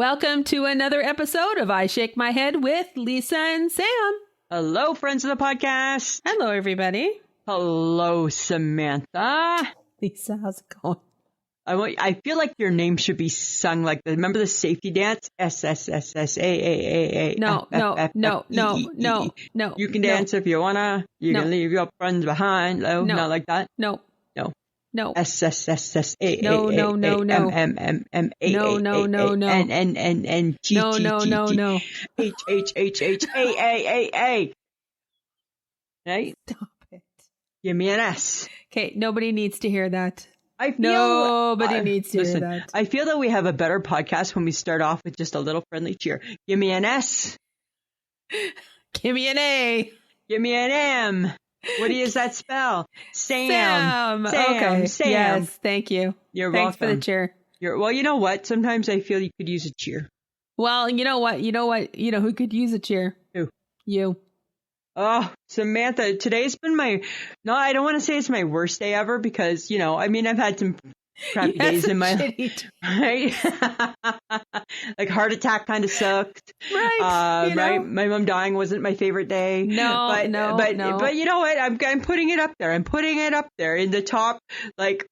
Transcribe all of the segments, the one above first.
Welcome to another episode of I Shake My Head with Lisa and Sam. Hello, friends of the podcast. Hello, everybody. Hello, Samantha. Lisa, how's it going? I feel like your name should be sung like the. Remember the safety dance? S-S-S-S-A-A-A-A. No. You can dance if you wanna. You can leave your friends behind. Oh, not like that. No. S-S-S-S-A-A-A-A-M-M-M-A-A-A-A-N-N-N-N-G-G-G-H-H-H-H-A-A-A-A. Right? Stop it. Give me an S. Okay, nobody needs to hear that. Nobody needs to hear that. I feel that we have a better podcast when we start off with just a little friendly cheer. Give me an S. Give me an A. Give me an M. What does that spell? Sam. Okay. Sam. Yes, thank you. You're Thanks welcome. for the cheer. Well, you know what? Sometimes I feel you could use a cheer. Well, you know what? You know who could use a cheer? Who? You. Oh, Samantha, today's been I don't want to say it's my worst day ever because, I've had some crappy days in my life. Right? Like heart attack kind of sucked. Right. Right. My mom dying wasn't my favorite day. No. But you know what? I'm putting it up there. I'm putting it up there in the top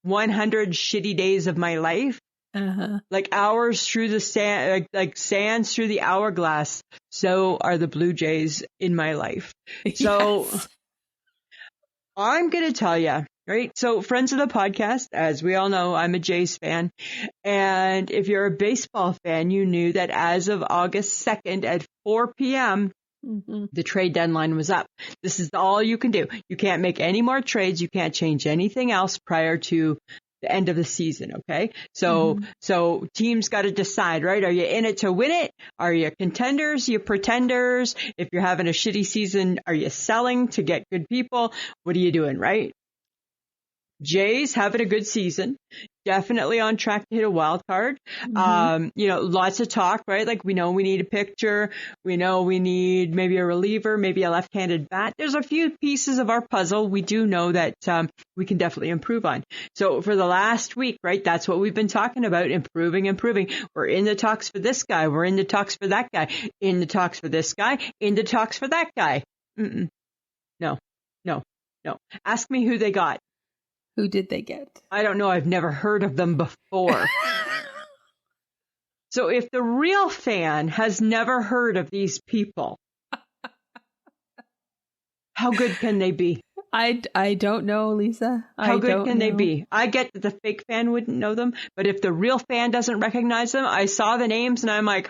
100 shitty days of my life. Uh-huh. Like hours through the sand, like sands through the hourglass. So are the Blue Jays in my life. So Yes. I'm going to tell you, right? So friends of the podcast, as we all know, I'm a Jays fan. And if you're a baseball fan, you knew that as of August 2nd at 4 p.m., the trade deadline was up. This is all you can do. You can't make any more trades. You can't change anything else prior to the end of the season. Okay. So teams got to decide, right? Are you in it to win it? Are you contenders? You pretenders? If you're having a shitty season, are you selling to get good people? What are you doing? Right. Jays having a good season, definitely on track to hit a wild card. Lots of talk, right? Like we know we need a pitcher. We know we need maybe a reliever, maybe a left-handed bat. There's a few pieces of our puzzle we do know that we can definitely improve on. So for the last week, right, that's what we've been talking about, improving. We're in the talks for this guy. We're in the talks for that guy. In the talks for this guy. In the talks for that guy. No. Ask me who they got. Who did they get? I don't know. I've never heard of them before. So if the real fan has never heard of these people, how good can they be? I don't know, Lisa. How good can they be? I get that the fake fan wouldn't know them, but if the real fan doesn't recognize them, I saw the names and I'm like,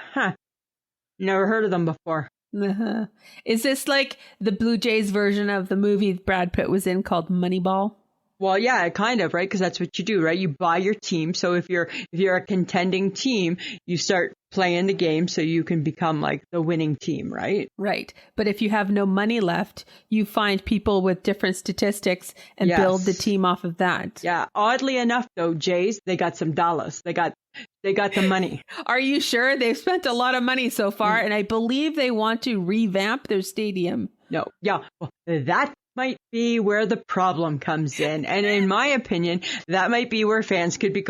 never heard of them before. Uh-huh. Is this like the Blue Jays version of the movie Brad Pitt was in called Moneyball? Well, yeah, kind of, right? Because that's what you do, right? You buy your team. So if you're a contending team, you start playing the game so you can become like the winning team, right? Right. But if you have no money left, you find people with different statistics and build the team off of that. Yeah. Oddly enough, though, Jays, they got some dollars. They got the money. Are you sure? They've spent a lot of money so far, and I believe they want to revamp their stadium. No. Yeah. Well, that might be where the problem comes in. And in my opinion, that might be where fans could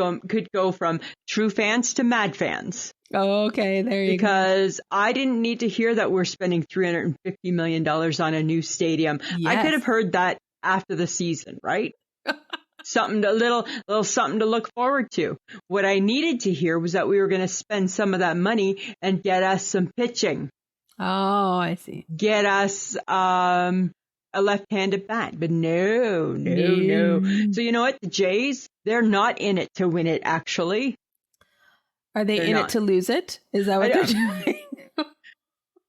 go from true fans to mad fans. Oh, okay. There you go. Because I didn't need to hear that we're spending $350 million on a new stadium. Yes. I could have heard that after the season, right? Something, a little something to look forward to. What I needed to hear was that we were going to spend some of that money and get us some pitching. Oh, I see. Get us, a left-handed bat, but no. So you know what? The Jays, they're not in it to win it, actually. Are they in it to lose it? Is that what they're doing?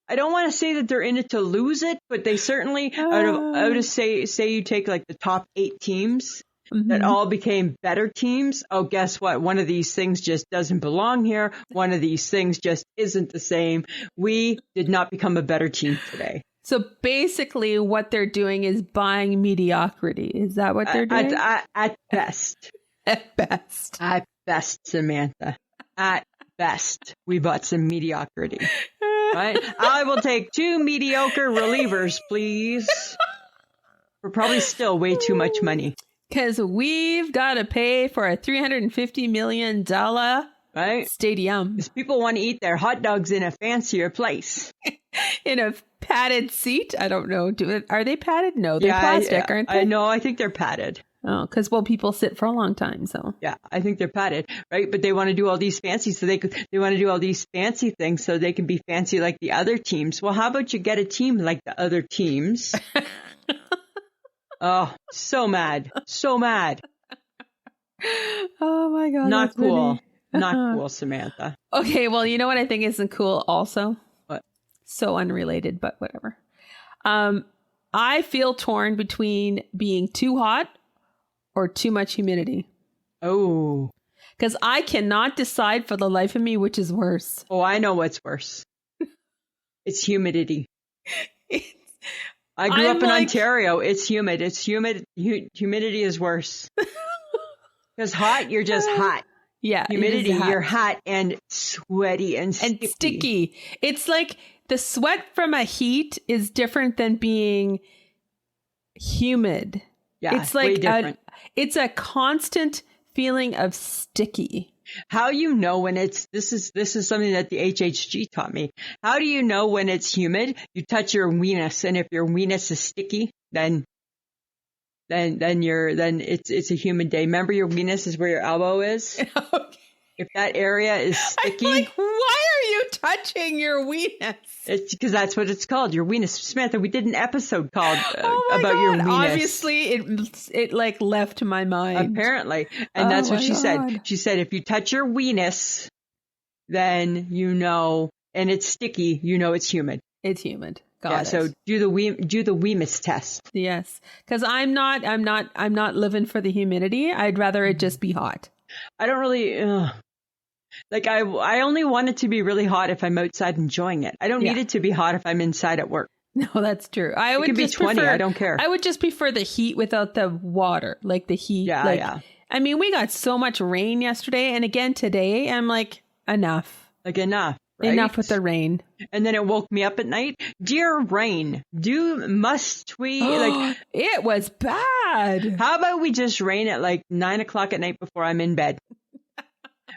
I don't want to say that they're in it to lose it, but they certainly, out of say you take like the top 8 teams that all became better teams. Oh, guess what? One of these things just doesn't belong here. One of these things just isn't the same. We did not become a better team today. So basically what they're doing is buying mediocrity. Is that what they're doing? At best. At best. At best, Samantha. At best, we bought some mediocrity. Right? I will take 2 mediocre relievers, please. For probably still way too much money. Because we've got to pay for a $350 million Right? Stadium. Because people want to eat their hot dogs in a fancier place. In a padded seat? I don't know. Are they padded? No, they're plastic, aren't they? I think they're padded. Oh, because people sit for a long time, so. Yeah, I think they're padded, right? But they want to do all these fancy, they want to do all these fancy things so they can be fancy like the other teams. Well, how about you get a team like the other teams? Oh, so mad. So mad. Oh my God. Not cool. Funny. Not cool, Samantha. Okay, well, you know what I think isn't cool also? What? So unrelated, but whatever. I feel torn between being too hot or too much humidity. Oh. Because I cannot decide for the life of me which is worse. Oh, I know what's worse. It's humidity. I grew up in Ontario. It's humid. It's humid. Humidity is worse. Because hot, you're just hot. Yeah. Humidity, you're hot and sweaty and sticky. It's like the sweat from a heat is different than being humid. Yeah, it's like way different. It's a constant feeling of sticky. How you know when this is something that the HHG taught me. How do you know when it's humid? You touch your weenus, and if your weenus is sticky, then it's a humid day. Remember, your weenus is where your elbow is. Okay. If that area is sticky, I'm like, why are you touching your weenus? It's because that's what it's called, your weenus. Samantha, we did an episode called about your weenus. Obviously, it like left my mind. Apparently, and that's what she said. She said if you touch your weenus, then you know, and it's sticky, you know it's humid. It's humid. Got it. So do the weenus test. Yes, because I'm not living for the humidity. I'd rather it just be hot. I don't really. I only want it to be really hot if I'm outside enjoying it. I don't need it to be hot if I'm inside at work. No, that's true. It could be 20. I don't care. I would just prefer the heat without the water, like the heat. Yeah, yeah. I mean, we got so much rain yesterday, and again today. I'm like, enough. Like enough. Right? Enough with the rain. And then it woke me up at night. Dear rain, must we like? It was bad. How about we just rain at like 9 o'clock at night before I'm in bed?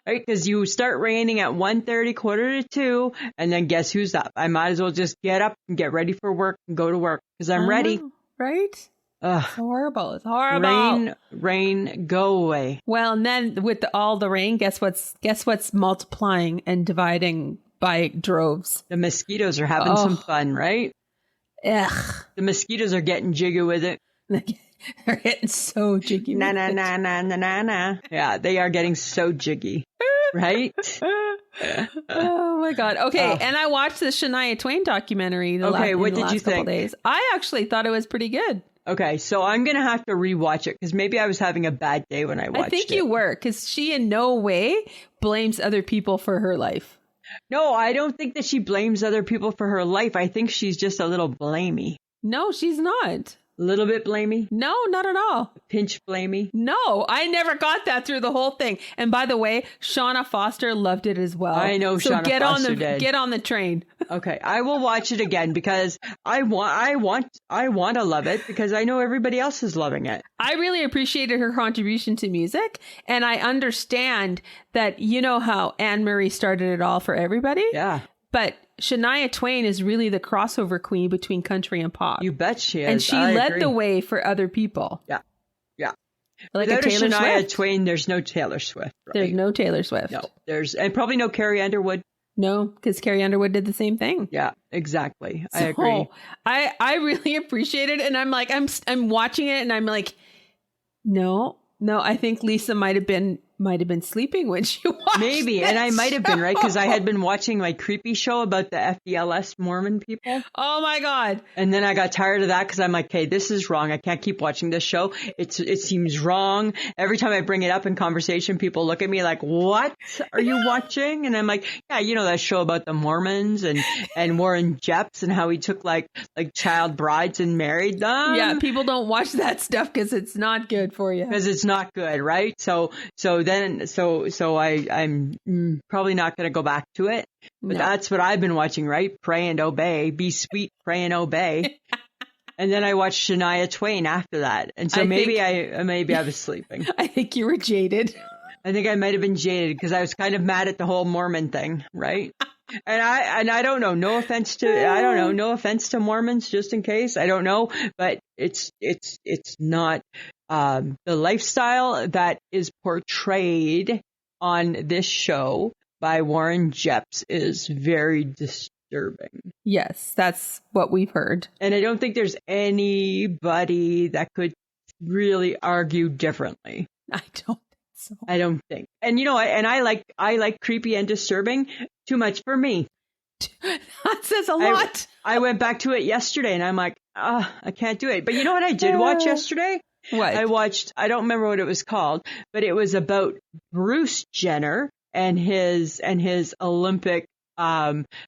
Right, because you start raining at 1:30, 1:45, and then guess who's up? I might as well just get up and get ready for work and go to work because I'm ready. Right? Ugh. It's horrible. It's horrible. Rain, go away. Well, and then with all the rain, guess what's multiplying and dividing by droves? The mosquitoes are having some fun, right? Ugh. The mosquitoes are getting jiggy with it. They're getting so jiggy. Na na na na na na na. Yeah, they are getting so jiggy, right? Oh my God. Okay, and I watched the Shania Twain documentary. What did you think? Days. I actually thought it was pretty good. Okay, so I'm gonna have to rewatch it because maybe I was having a bad day when I watched it. I think you were, because she in no way blames other people for her life. No, I don't think that she blames other people for her life. I think she's just a little blamey. No, she's not. A little bit blamey? No, not at all. Pinch blamey? No, I never got that through the whole thing. And by the way, Shauna Foster loved it as well. I know Shauna Foster did. Get on the train. Okay, I will watch it again because I want to love it because I know everybody else is loving it. I really appreciated her contribution to music, and I understand that you know how Anne Marie started it all for everybody. Yeah. But Shania Twain is really the crossover queen between country and pop. You bet she is. And she led the way for other people. Yeah. Yeah. Like Without a Taylor Shania Swift. Twain, there's no Taylor Swift. Right? There's no Taylor Swift. No, and probably no Carrie Underwood. No, because Carrie Underwood did the same thing. Yeah, exactly. I agree. I really appreciate it. And I'm like, I'm watching it and I'm like, no, I think Lisa might have been sleeping when she watched Maybe, and I might have been, right? Because I had been watching my creepy show about the FDLS Mormon people. Oh my God. And then I got tired of that because I'm like, okay, this is wrong. I can't keep watching this show. It seems wrong. Every time I bring it up in conversation, people look at me like, what are you watching? And I'm like, yeah, you know that show about the Mormons and Warren Jeffs and how he took like child brides and married them. Yeah, people don't watch that stuff because it's not good for you. Because it's not good, right? So I'm probably not going to go back to it. But that's what I've been watching, right? Pray and obey. Be sweet, pray and obey. And then I watched Shania Twain after that. And so maybe I was sleeping. I think you were jaded. I think I might have been jaded because I was kind of mad at the whole Mormon thing, right? And I don't know. No offense to Mormons, just in case. I don't know, but it's not the lifestyle that is portrayed on this show by Warren Jeffs is very disturbing. Yes, that's what we've heard. And I don't think there's anybody that could really argue differently. I don't think so. I don't think. And I like creepy and disturbing too much for me. That says a lot. I went back to it yesterday and I'm like, I can't do it. But you know what I did watch yesterday? What? I don't remember what it was called, but it was about Bruce Jenner and his Olympic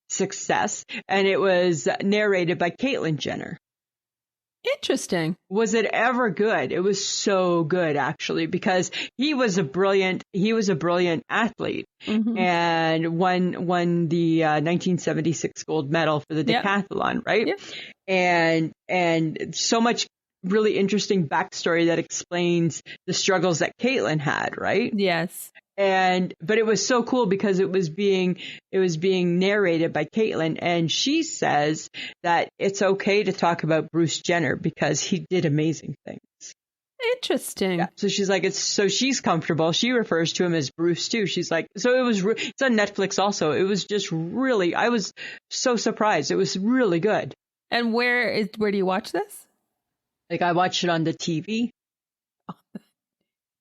success, and it was narrated by Caitlyn Jenner. Interesting. Was it ever good? It was so good, actually, because he was a brilliant athlete, and won the 1976 gold medal for the decathlon, right? Yep. And so much really interesting backstory that explains the struggles that Caitlyn had, right? Yes. But it was so cool because it was being narrated by Caitlyn, and she says that it's okay to talk about Bruce Jenner because he did amazing things. Interesting. Yeah. So she's like, so she's comfortable. She refers to him as Bruce too. She's like, so it's on Netflix also. It was just really, I was so surprised. It was really good. And where do you watch this? Like I watched it on the TV.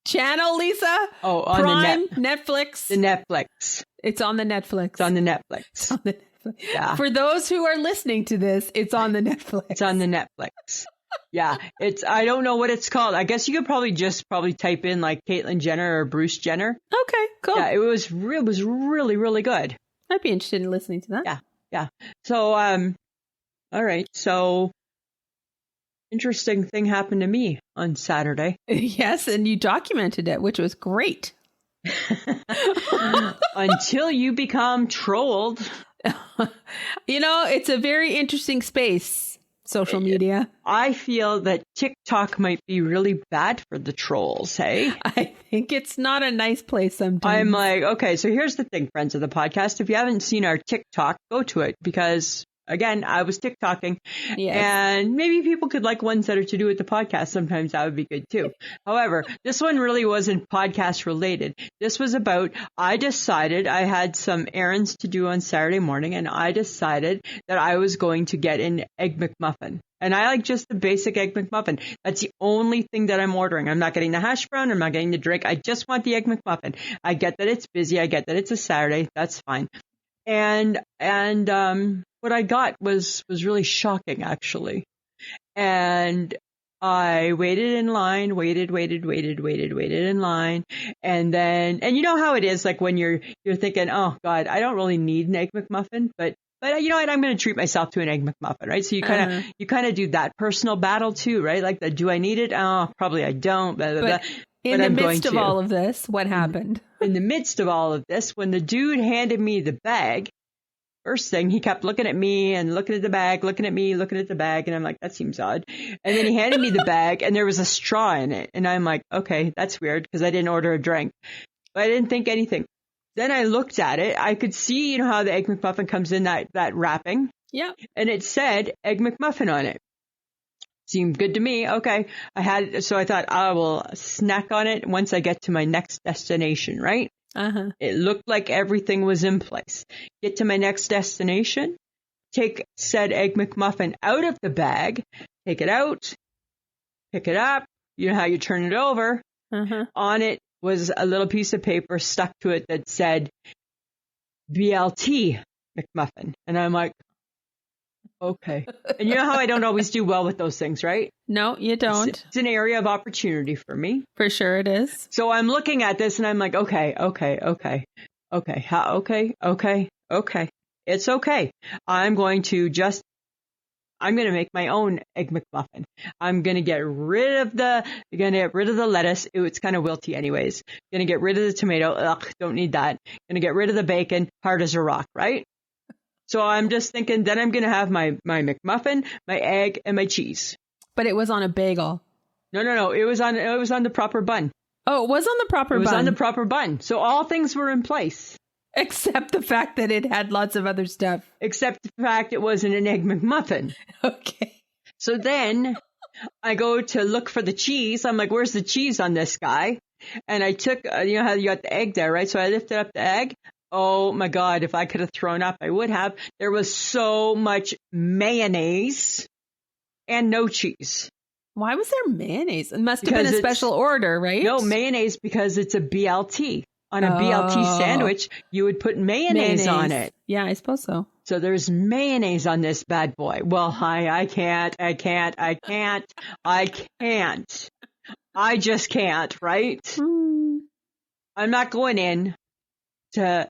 Channel, Lisa? Oh, on Prime, Netflix. The Netflix. It's on the Netflix. It's on the Netflix. It's on the Netflix. Yeah. For those who are listening to this, it's on the Netflix. It's on the Netflix. Yeah. I don't know what it's called. I guess you could probably type in like Caitlyn Jenner or Bruce Jenner. Okay, cool. Yeah, it was really, really good. I'd be interested in listening to that. Yeah. Yeah. So, all right. So, interesting thing happened to me on Saturday. Yes, and you documented it, which was great. Until you become trolled. It's a very interesting space, social media. I feel that TikTok might be really bad for the trolls, hey? I think it's not a nice place sometimes. I'm like, okay, so here's the thing, friends of the podcast. If you haven't seen our TikTok, go to it because... Again, I was TikToking, and maybe people could like ones that are to do with the podcast. Sometimes that would be good too. However, this one really wasn't podcast related. This was about, I decided I had some errands to do on Saturday morning, and I decided that I was going to get an Egg McMuffin. And I like just the basic Egg McMuffin. That's the only thing that I'm ordering. I'm not getting the hash brown. I'm not getting the drink. I just want the Egg McMuffin. I get that it's busy. I get that it's a Saturday. That's fine. And what I got was really shocking, actually. And I waited in line, waited in line. And you know how it is, like when you're thinking, oh God, I don't really need an Egg McMuffin, but you know what? I'm going to treat myself to an Egg McMuffin, right? So you kind of do that personal battle too, right? Like do I need it? Oh, probably I don't. Blah, blah, blah. In the midst of all of this, what happened? In the midst of all of this, when the dude handed me the bag, first thing, he kept looking at me and looking at the bag, looking at me, looking at the bag. And I'm like, that seems odd. And then he handed me the bag and there was a straw in it. And I'm like, okay, that's weird because I didn't order a drink. But I didn't think anything. Then I looked at it. I could see, how the Egg McMuffin comes in that wrapping. Yeah. And it said Egg McMuffin on it. Seemed good to me. Okay. So I thought I will snack on it once I get to my next destination, right? Uh-huh. It looked like everything was in place. Get to my next destination, take said Egg McMuffin out of the bag, take it out, pick it up. You know how you turn it over. Uh-huh. On it was a little piece of paper stuck to it that said BLT McMuffin. And I'm like, okay. And you know how I don't always do well with those things, right? No, you don't. It's an area of opportunity for me. For sure it is. So I'm looking at this and I'm like, okay. It's okay. I'm going to make my own Egg McMuffin. I'm going to get rid of the lettuce. It's kind of wilty anyways. Going to get rid of the tomato. Ugh, don't need that. Going to get rid of the bacon. Hard as a rock, right? So I'm just thinking, then I'm going to have my McMuffin, my egg, and my cheese. But it was on a bagel. No. It was on the proper bun. Oh, it was on the proper bun. It was on the proper bun. So all things were in place. Except the fact that it had lots of other stuff. Except the fact it wasn't an Egg McMuffin. Okay. So then I go to look for the cheese. I'm like, where's the cheese on this guy? And I took, you know how you got the egg there, right? So I lifted up the egg. Oh my God, if I could have thrown up, I would have. There was so much mayonnaise and no cheese. Why was there mayonnaise? It must have been a special order, right? No, mayonnaise because it's a BLT. On a BLT sandwich, you would put mayonnaise on it. Yeah, I suppose so. So there's mayonnaise on this bad boy. Well, I can't. I just can't, right? I'm not going in to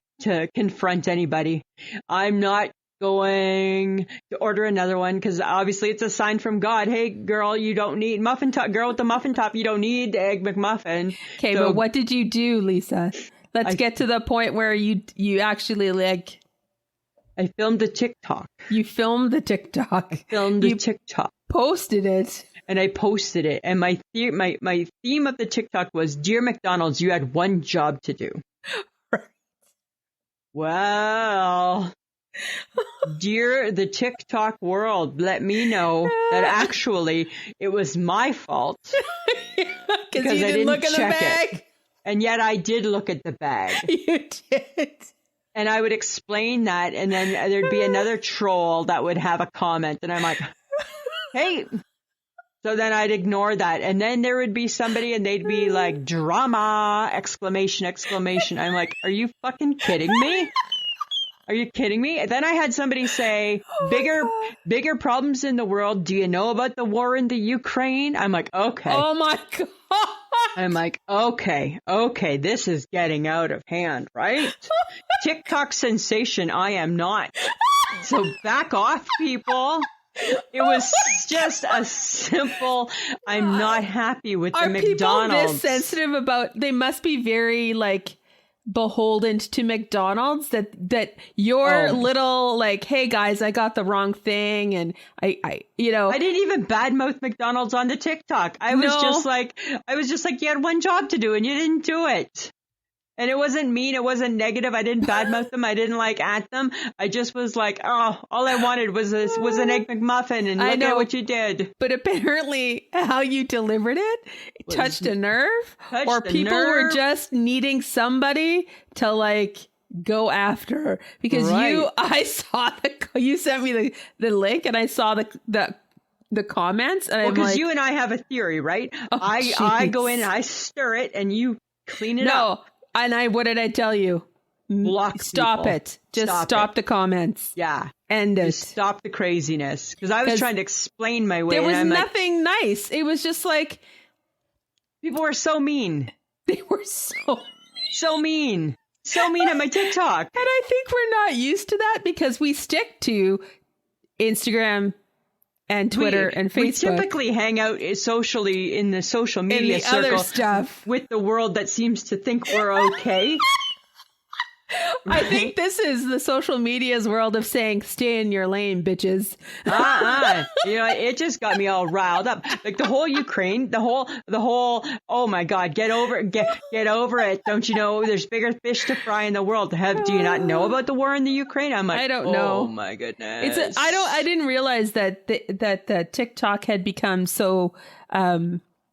confront anybody. I'm not going to order another one because obviously it's a sign from God. Hey, girl, you don't need muffin top. Girl with the muffin top, you don't need Egg McMuffin. Okay, so, but what did you do, Lisa? Let's get to the point where you actually like. I filmed the TikTok. You filmed the TikTok. I filmed the TikTok. Posted it. And I posted it. And my theme of the TikTok was, Dear McDonald's, you had one job to do. Right. Well, dear the TikTok world, let me know that actually it was my fault. Because you didn't look in the bag. It. And yet I did look at the bag. You did. And I would explain that, and then there'd be another troll that would have a comment, and I'm like, hey. So then I'd ignore that. And then there would be somebody, and they'd be like, drama, exclamation, exclamation. I'm like, are you fucking kidding me? Are you kidding me? And then I had somebody say, bigger problems in the world. Do you know about the war in the Ukraine? I'm like, okay. Oh my God. I'm like, okay, this is getting out of hand, right? TikTok sensation, I am not. So back off, people. It was just a simple, I'm not happy with the McDonald's. Are people this sensitive about, they must be very like beholden to McDonald's that your little like, hey guys, I got the wrong thing, and I didn't even badmouth McDonald's on the TikTok. I was just like you had one job to do and you didn't do it. And it wasn't mean, it wasn't negative. I didn't badmouth them. I didn't like at them. I just was like, oh, all I wanted was an Egg McMuffin, and look at what you did. But apparently how you delivered it touched a nerve, or people were just needing somebody to like go after, because you sent me the link, and I saw the comments, and I'm because like, you and I have a theory, right? Oh, I go in and I stir it and you clean it up. And what did I tell you? Stop people. it. Just stop the comments. Yeah. End it. Just stop the craziness. Because I was trying to explain my way. There was nothing nice. It was just like. People were so mean. They were so mean. So mean at my TikTok. And I think we're not used to that because we stick to Instagram and Twitter and Facebook. We typically hang out socially in the social media circle other stuff with the world that seems to think we're okay. I think this is the social media's world of saying, stay in your lane, bitches. It just got me all riled up. Like the whole Ukraine, the whole, oh my God, get over it. Don't you know there's bigger fish to fry in the world? Do you not know about the war in the Ukraine? I'm like, I don't know. Oh my goodness. I didn't realize that the TikTok had become so,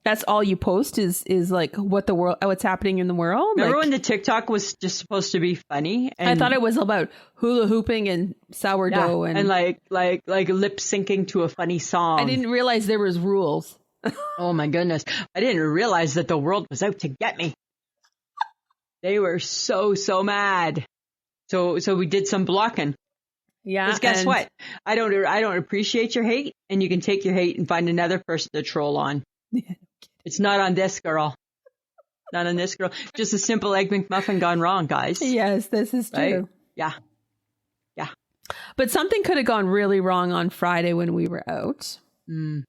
that's all you post is like what's happening in the world. Remember when the TikTok was just supposed to be funny? And I thought it was about hula hooping and sourdough and like lip syncing to a funny song. I didn't realize there was rules. Oh my goodness. I didn't realize that the world was out to get me. They were so mad. So we did some blocking. Yeah. Because guess what? I don't appreciate your hate, and you can take your hate and find another person to troll on. Yeah. It's not on this girl. Not on this girl. Just a simple Egg McMuffin gone wrong, guys. Yes, this is true. Right? Yeah. But something could have gone really wrong on Friday when we were out. The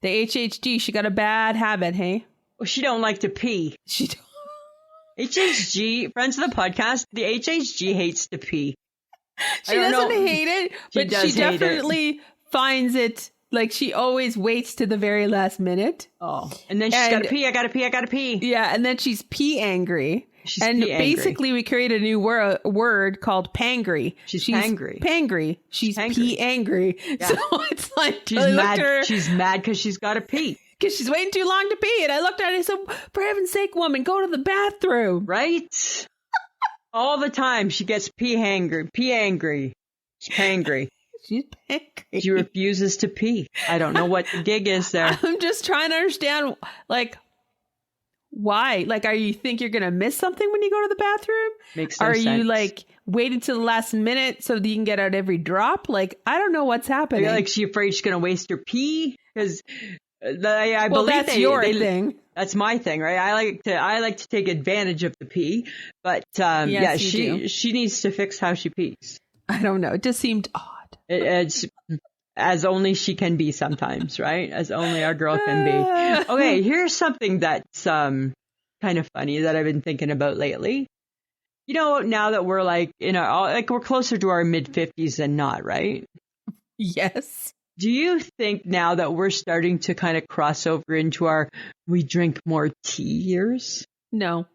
HHG, she got a bad habit, hey? Well, she don't like to pee. She don't. HHG, friends of the podcast, the HHG hates to pee. She doesn't hate it, but she definitely finds it Like she always waits to the very last minute. Oh, and then she's got to pee. I got to pee. I got to pee. Yeah, and then she's pee angry. Basically, we created a new word called pangry. She's pangry. Pangry. She's pee angry. Yeah. So it's like she's mad. She's mad because she's got to pee. Because she's waiting too long to pee. And I looked at her and I said, for heaven's sake, woman, go to the bathroom. Right? All the time she gets pee angry. She's pangry. She's pangry. She refuses to pee. I don't know what the gig is there. I'm just trying to understand, like, why? Like, are you think you're going to miss something when you go to the bathroom? Makes no sense. Are you like waiting till the last minute so that you can get out every drop? Like, I don't know what's happening. Are you like, she afraid she's going to waste her pee? Because I believe that's your thing. That's my thing, right? I like to take advantage of the pee, but she needs to fix how she pees. I don't know. It just seemed odd. It's as only she can be sometimes, right? As only our girl can be. Okay, here's something that's kind of funny that I've been thinking about lately. You know, now that we're like we're closer to our mid-50s than not, right? Yes. Do you think now that we're starting to kind of cross over into our we drink more tea years? No.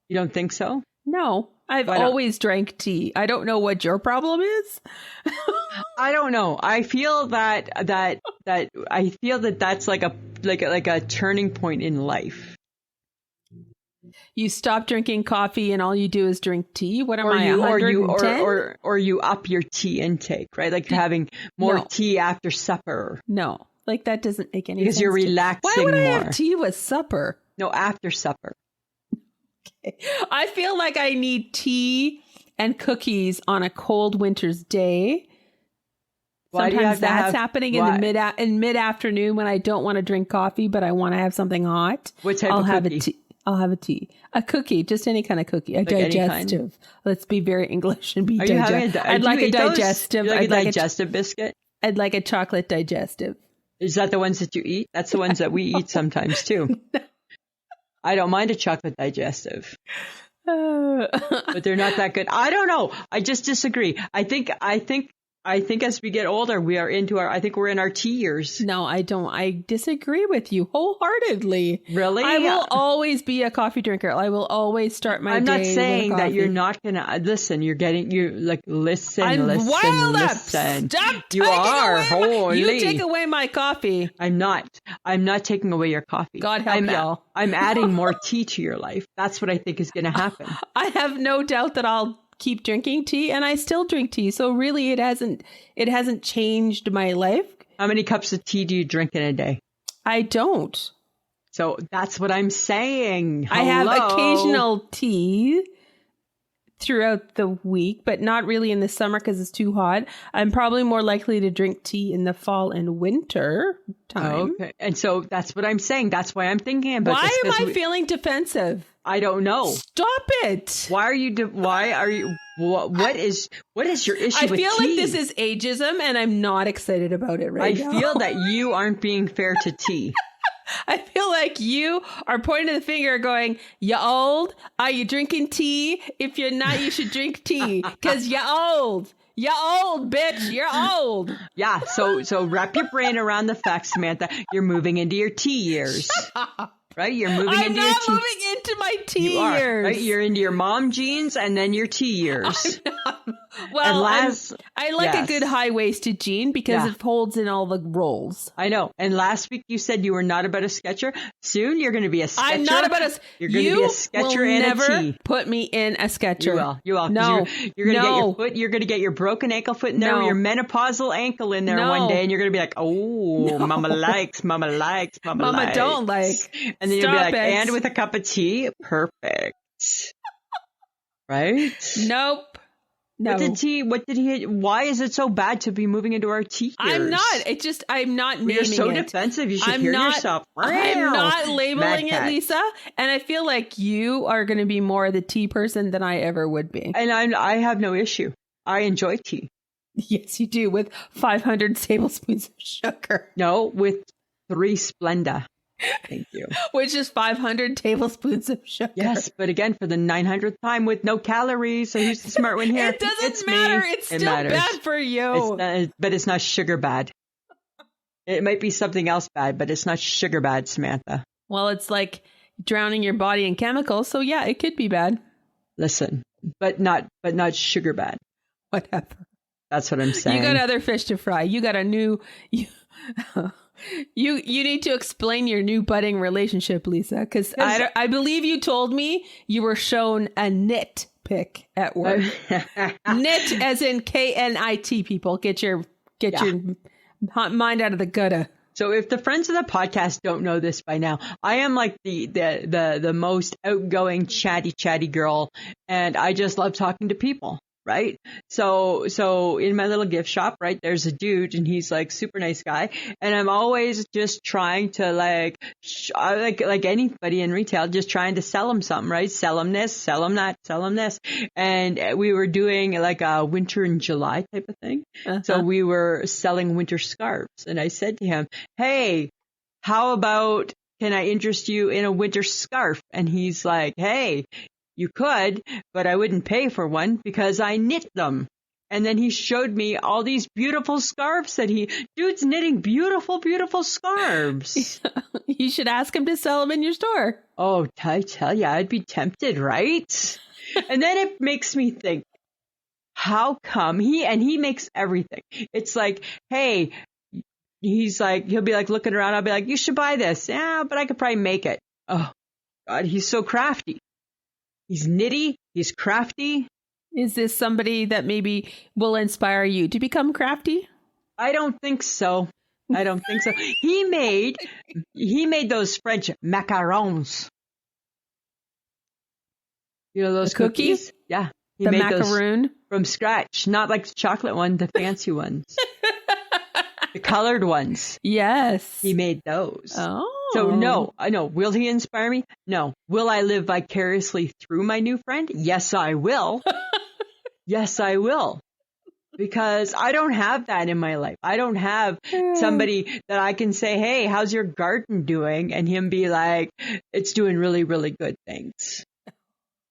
You don't think so? No. I've always drank tea. I don't know what your problem is. I don't know. I feel that's like a turning point in life. You stop drinking coffee and all you do is drink tea. What am I? Or you up your tea intake, right? Like having more tea after supper. No, like that doesn't make any sense. Because you're relaxing more. Why would I have tea with supper? No, after supper. Okay. I feel like I need tea and cookies on a cold winter's day. Sometimes that's happening in mid-afternoon when I don't want to drink coffee, but I want to have something hot. What type of cookie? I'll have a tea. A cookie, just any kind of cookie. A digestive. Let's be very English and be digestive. I'd like a digestive. I'd like a digestive biscuit? I'd like a chocolate digestive. Is that the ones that you eat? That's the ones that we eat sometimes too. I don't mind a chocolate digestive. But they're not that good. I don't know. I just disagree. I think as we get older, we're in our tea years. No, I don't. I disagree with you wholeheartily. Really? I will always be a coffee drinker. I will always start my day with I'm not saying coffee. that you're not going to listen. Listen. I'm wild up. Listen. Stop. You are. Holy. You take away my coffee. I'm not taking away your coffee. God help y'all. I'm adding more tea to your life. That's what I think is going to happen. I have no doubt that I'll keep drinking tea, and I still drink tea. So really, it hasn't changed my life. How many cups of tea do you drink in a day? I don't. So that's what I'm saying. Hello? I have occasional tea throughout the week, but not really in the summer because it's too hot. I'm probably more likely to drink tea in the fall and winter time. Okay. And so that's what I'm saying. That's why I'm thinking about this. Why am I feeling defensive? I don't know. Stop it. What is your issue with tea? I feel like this is ageism and I'm not excited about it right now. I feel that you aren't being fair to tea. I feel like you are pointing the finger going, you old? Are you drinking tea? If you're not, you should drink tea because you're old. You're old, bitch. You're old. Yeah. So wrap your brain around the fact, Samantha. You're moving into your tea years. Right? You're moving into your tea. I'm not moving into my tea years. Right? You're into your mom jeans and then your tea years. Well, I like a good high-waisted jean because it holds in all the rolls. I know. And last week you said you were not about a sketcher. Soon you're going to be a sketcher. I'm not about a... You're going to be a sketcher and a tea. You will never put me in a sketcher. You will. No. You're going to get your foot. You're going to get your broken ankle foot in there, your menopausal ankle in there one day, and you're going to be like, Mama likes, Mama likes, Mama likes. Mama don't like. And then you'll be like, and with a cup of tea, perfect. Right? Nope. No. Why is it so bad to be moving into our tea years? I'm not. I'm not naming it. You're so defensive. You should hear yourself. I'm not labeling it, Lisa. And I feel like you are going to be more the tea person than I ever would be. And I have no issue. I enjoy tea. Yes, you do. With 500 tablespoons of sugar. No, with 3 Splenda. Thank you. Which is 500 tablespoons of sugar. Yes, but again, for the 900th time with no calories. So who's the smart one here? It doesn't matter. It's still bad for you. But it's not sugar bad. It might be something else bad, but it's not sugar bad, Samantha. Well, it's like drowning your body in chemicals. So yeah, it could be bad. Listen, but not sugar bad. Whatever. That's what I'm saying. You got other fish to fry. You got a new... You need to explain your new budding relationship, Lisa, because I believe you told me you were shown a knit pic at work. Knit as in KNIT, people. Get your mind out of the gutter. So if the friends of the podcast don't know this by now, I am like the most outgoing, chatty girl, and I just love talking to people. Right. So in my little gift shop, right, there's a dude and he's like super nice guy. And I'm always just trying to like anybody in retail, just trying to sell him something, right? Sell him this, sell him that, sell him this. And we were doing like a winter in July type of thing. Uh-huh. So we were selling winter scarves. And I said to him, hey, how about, can I interest you in a winter scarf? And he's like, hey, you could, but I wouldn't pay for one because I knit them. And then he showed me all these beautiful scarves that dude's knitting beautiful scarves. You should ask him to sell them in your store. Oh, I tell you, I'd be tempted, right? And then it makes me think, how come he makes everything. It's like, hey, he'll be like looking around. I'll be like, you should buy this. Yeah, but I could probably make it. Oh God, he's so crafty. He's nitty. He's crafty. Is this somebody that maybe will inspire you to become crafty? I don't think so. He made those French macarons. You know those cookies? Yeah. He made macaroon? Those from scratch. Not like the chocolate one, the fancy ones. The colored ones. Yes. He made those. Oh. So no, I know. Will he inspire me? No. Will I live vicariously through my new friend? Yes, I will. Yes, I will. Because I don't have that in my life. I don't have somebody that I can say, hey, how's your garden doing? And him be like, it's doing really, really good things.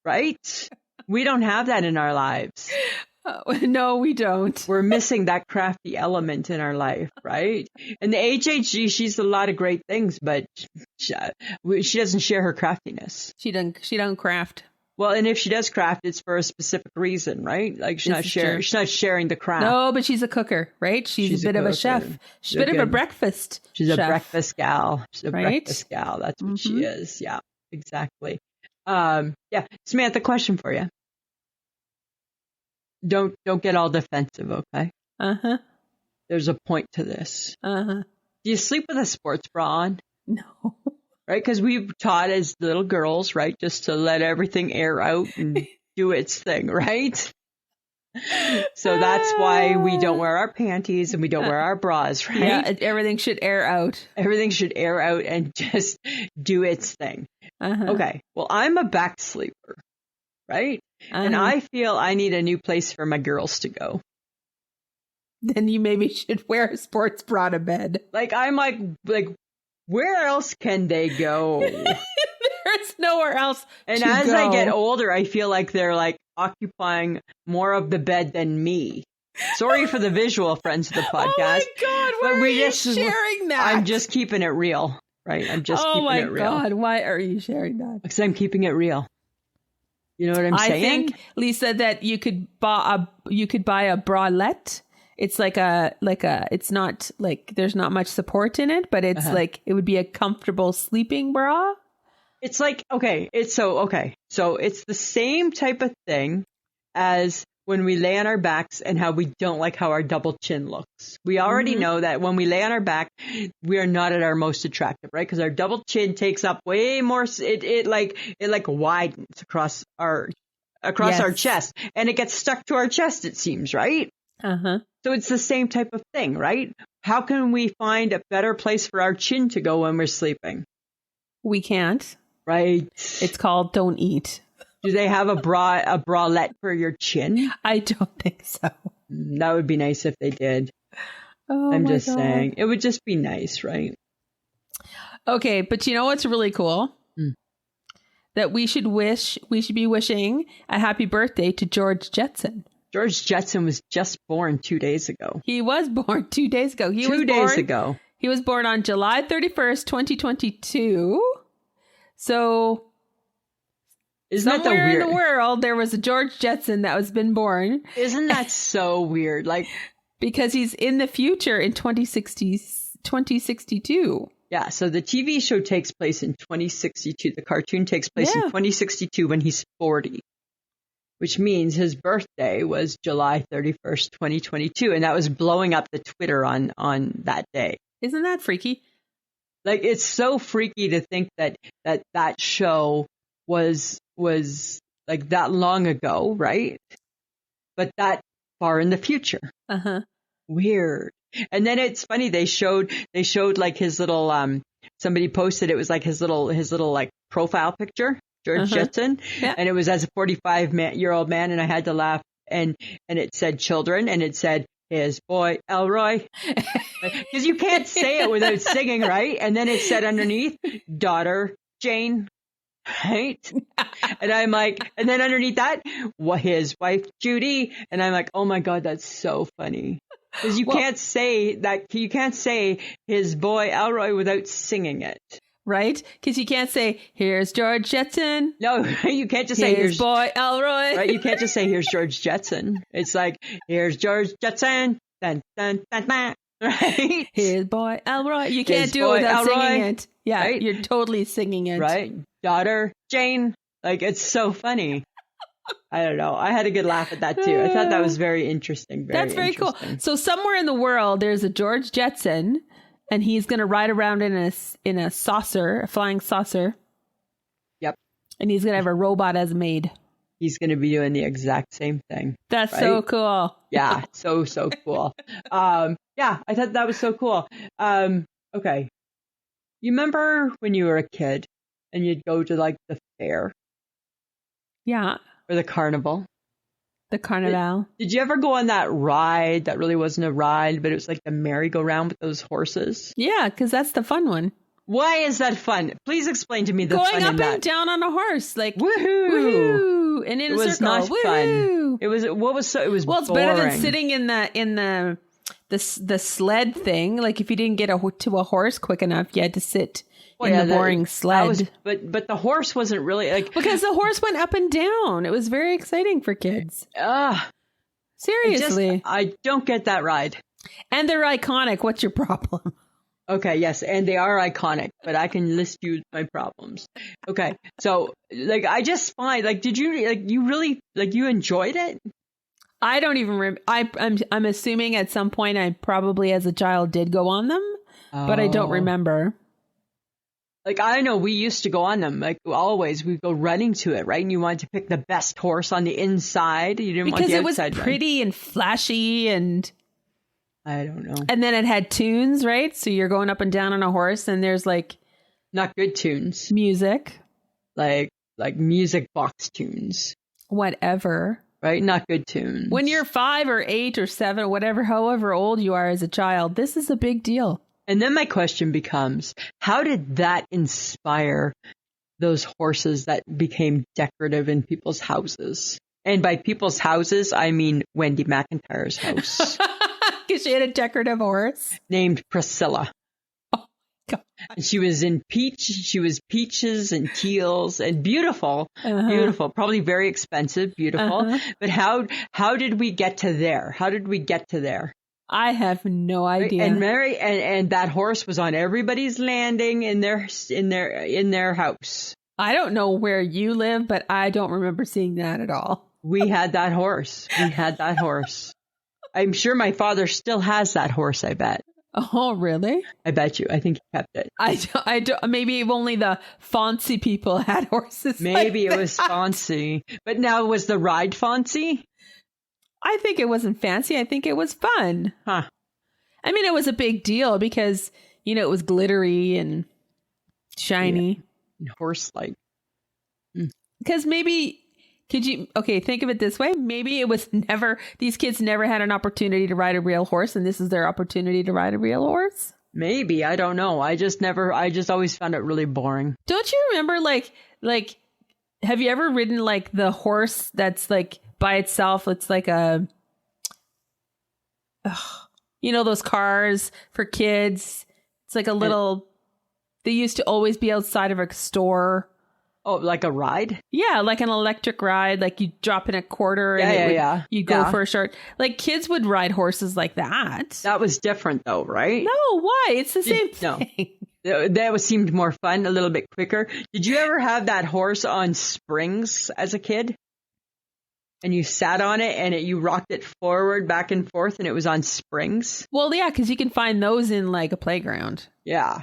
Right? We don't have that in our lives. No, we don't. We're missing that crafty element in our life, right? And the HHG, she's a lot of great things, but she doesn't share her craftiness. She don't craft. Well, and if she does craft, it's for a specific reason, right? Like she's not sharing the craft. No, but she's a cooker, right? She's a bit of a chef. She's a bit of a breakfast. She's chef. A breakfast gal. She's a right? breakfast gal. That's what she is. Yeah, exactly. Yeah, Samantha, question for you. Don't get all defensive, okay? Uh-huh. There's a point to this. Uh-huh. Do you sleep with a sports bra on? No. Right? Because we've taught as little girls, right? Just to let everything air out and do its thing, right? So that's why we don't wear our panties and we don't wear our bras, right? Yeah, everything should air out. Everything should air out and just do its thing. Uh-huh. Okay. Well, I'm a back sleeper, right? And I feel I need a new place for my girls to go. Then you maybe should wear a sports bra to bed. Like, I'm like, where else can they go? There's nowhere else and to as go. I get older, I feel like they're like occupying more of the bed than me. Sorry for the visual, friends of the podcast. Oh my God, why are you sharing that? I'm just keeping it real, right? I'm just keeping it real. Oh my God, why are you sharing that? Because I'm keeping it real. You know what I'm saying? I think, Lisa, that you could buy a bralette. It's it's not like there's not much support in it, but it's like it would be a comfortable sleeping bra. It's like, so it's the same type of thing as when we lay on our backs and how we don't like how our double chin looks. We already know that when we lay on our back, we are not at our most attractive, right? Because our double chin takes up way more. It widens across our chest, and it gets stuck to our chest. It seems, right? Uh-huh. So it's the same type of thing, right? How can we find a better place for our chin to go when we're sleeping? We can't. Right. It's called don't eat. Do they have a bralette for your chin? I don't think so. That would be nice if they did. Oh, I'm just saying. It would just be nice, right? Okay, but you know what's really cool? That we should be wishing a happy birthday to George Jetson. George Jetson was just born 2 days ago. He was born 2 days ago. He He was born on July 31st, 2022. So isn't somewhere that weird? in the world, there was a George Jetson that was been born. Isn't that so weird? Like, because he's in the future in 2062. Yeah, so the TV show takes place in 2062. The cartoon takes place in 2062 when he's 40, which means his birthday was July 31st, 2022. And that was blowing up the Twitter on that day. Isn't that freaky? Like, it's so freaky to think that show was like that long ago, right? But that far in the future. Uh-huh. Weird. And then it's funny, they showed like his little somebody posted, it was like his little like profile picture, George Jetson, and it was as a 45-year-old man, and I had to laugh, and it said children, and it said his boy Elroy, because you can't say it without singing, right? And then it said underneath daughter Jane, right? And I'm like, and then underneath that, his wife Judy, and I'm like, oh my God, that's so funny. Because you can't say that, you can't say his boy Elroy without singing it. Right? Because you can't say, here's George Jetson. No, you can't just say, here's boy Elroy. Right? You can't just say, here's George Jetson. It's like, here's George Jetson. Dun, dun, dun, dun. Right? His boy Elroy. You can't do it without singing it. Yeah, right? You're totally singing it. Right? Daughter Jane. Like, it's so funny. I don't know. I had a good laugh at that too. I thought that was very interesting. That's very cool. So somewhere in the world, there's a George Jetson, and he's going to ride around in a saucer, a flying saucer. Yep. And he's going to have a robot as a maid. He's going to be doing the exact same thing. That's so cool. Yeah. So cool. Yeah, I thought that was so cool. Okay. You remember when you were a kid and you'd go to like the fair? Yeah. Or the carnival. The carnival. Did you ever go on that ride that really wasn't a ride, but it was like the merry-go-round with those horses? Yeah, because that's the fun one. Why is that fun? Please explain to me the fun in that. Going up and down on a horse. Like, woohoo! Woohoo! And in a circle. It was not fun. It was, what was so, it was boring. Well, it's better than sitting in the sled thing. Like, if you didn't get to a horse quick enough, you had to sit in the boring sled. But the horse wasn't really like, because the horse went up and down. It was very exciting for kids. Seriously, I don't get that ride. And they're iconic. What's your problem? Okay, yes, and they are iconic, but I can list you my problems. Okay, so like I just find like, did you like you really like you enjoyed it? I don't even I'm assuming at some point I probably as a child did go on them, but I don't remember. Like, I know we used to go on them, like always, we'd go running to it, right? And you wanted to pick the best horse on the inside. You didn't want the outside. Because it was pretty and flashy and... I don't know. And then it had tunes, right? So you're going up and down on a horse and there's like... Not good tunes. Music. Like music box tunes. Whatever. Right? Not good tunes. When you're 5 or 8 or 7, however old you are as a child, this is a big deal. And then my question becomes, how did that inspire those horses that became decorative in people's houses? And by people's houses, I mean Wendy McIntyre's house. Because she had a decorative horse? Named Priscilla. Oh, God. And she was peaches and teals and beautiful, beautiful, probably very expensive, beautiful. But how did we get to there? How did we get to there? I have no idea. And Mary and that horse was on everybody's landing in their house. I don't know where you live, but I don't remember seeing that at all. We had that horse. I'm sure my father still has that horse, I bet. Oh, really? I bet you. I think he kept it. I don't, maybe only the fancy people had horses. Maybe like it was fancy. But now, was the ride fancy? I think it wasn't fancy. I think it was fun. Huh. I mean, it was a big deal because, it was glittery and shiny. Yeah. Horse-like. Because maybe, think of it this way. Maybe it was these kids never had an opportunity to ride a real horse and this is their opportunity to ride a real horse. Maybe. I don't know. I just always found it really boring. Don't you remember like, have you ever ridden like the horse that's like, by itself? It's like those cars for kids It's like a little, they used to always be outside of a store. Oh, like a ride? Yeah, like an electric ride. Like you drop in a quarter and you go for a short. Like kids would ride horses like that. That was different though, right? No, why? It's the same thing. That seemed more fun, a little bit quicker. Did you ever have that horse on springs as a kid? And you sat on it and you rocked it forward, back and forth, and it was on springs? Well, yeah, because you can find those in like a playground. Yeah.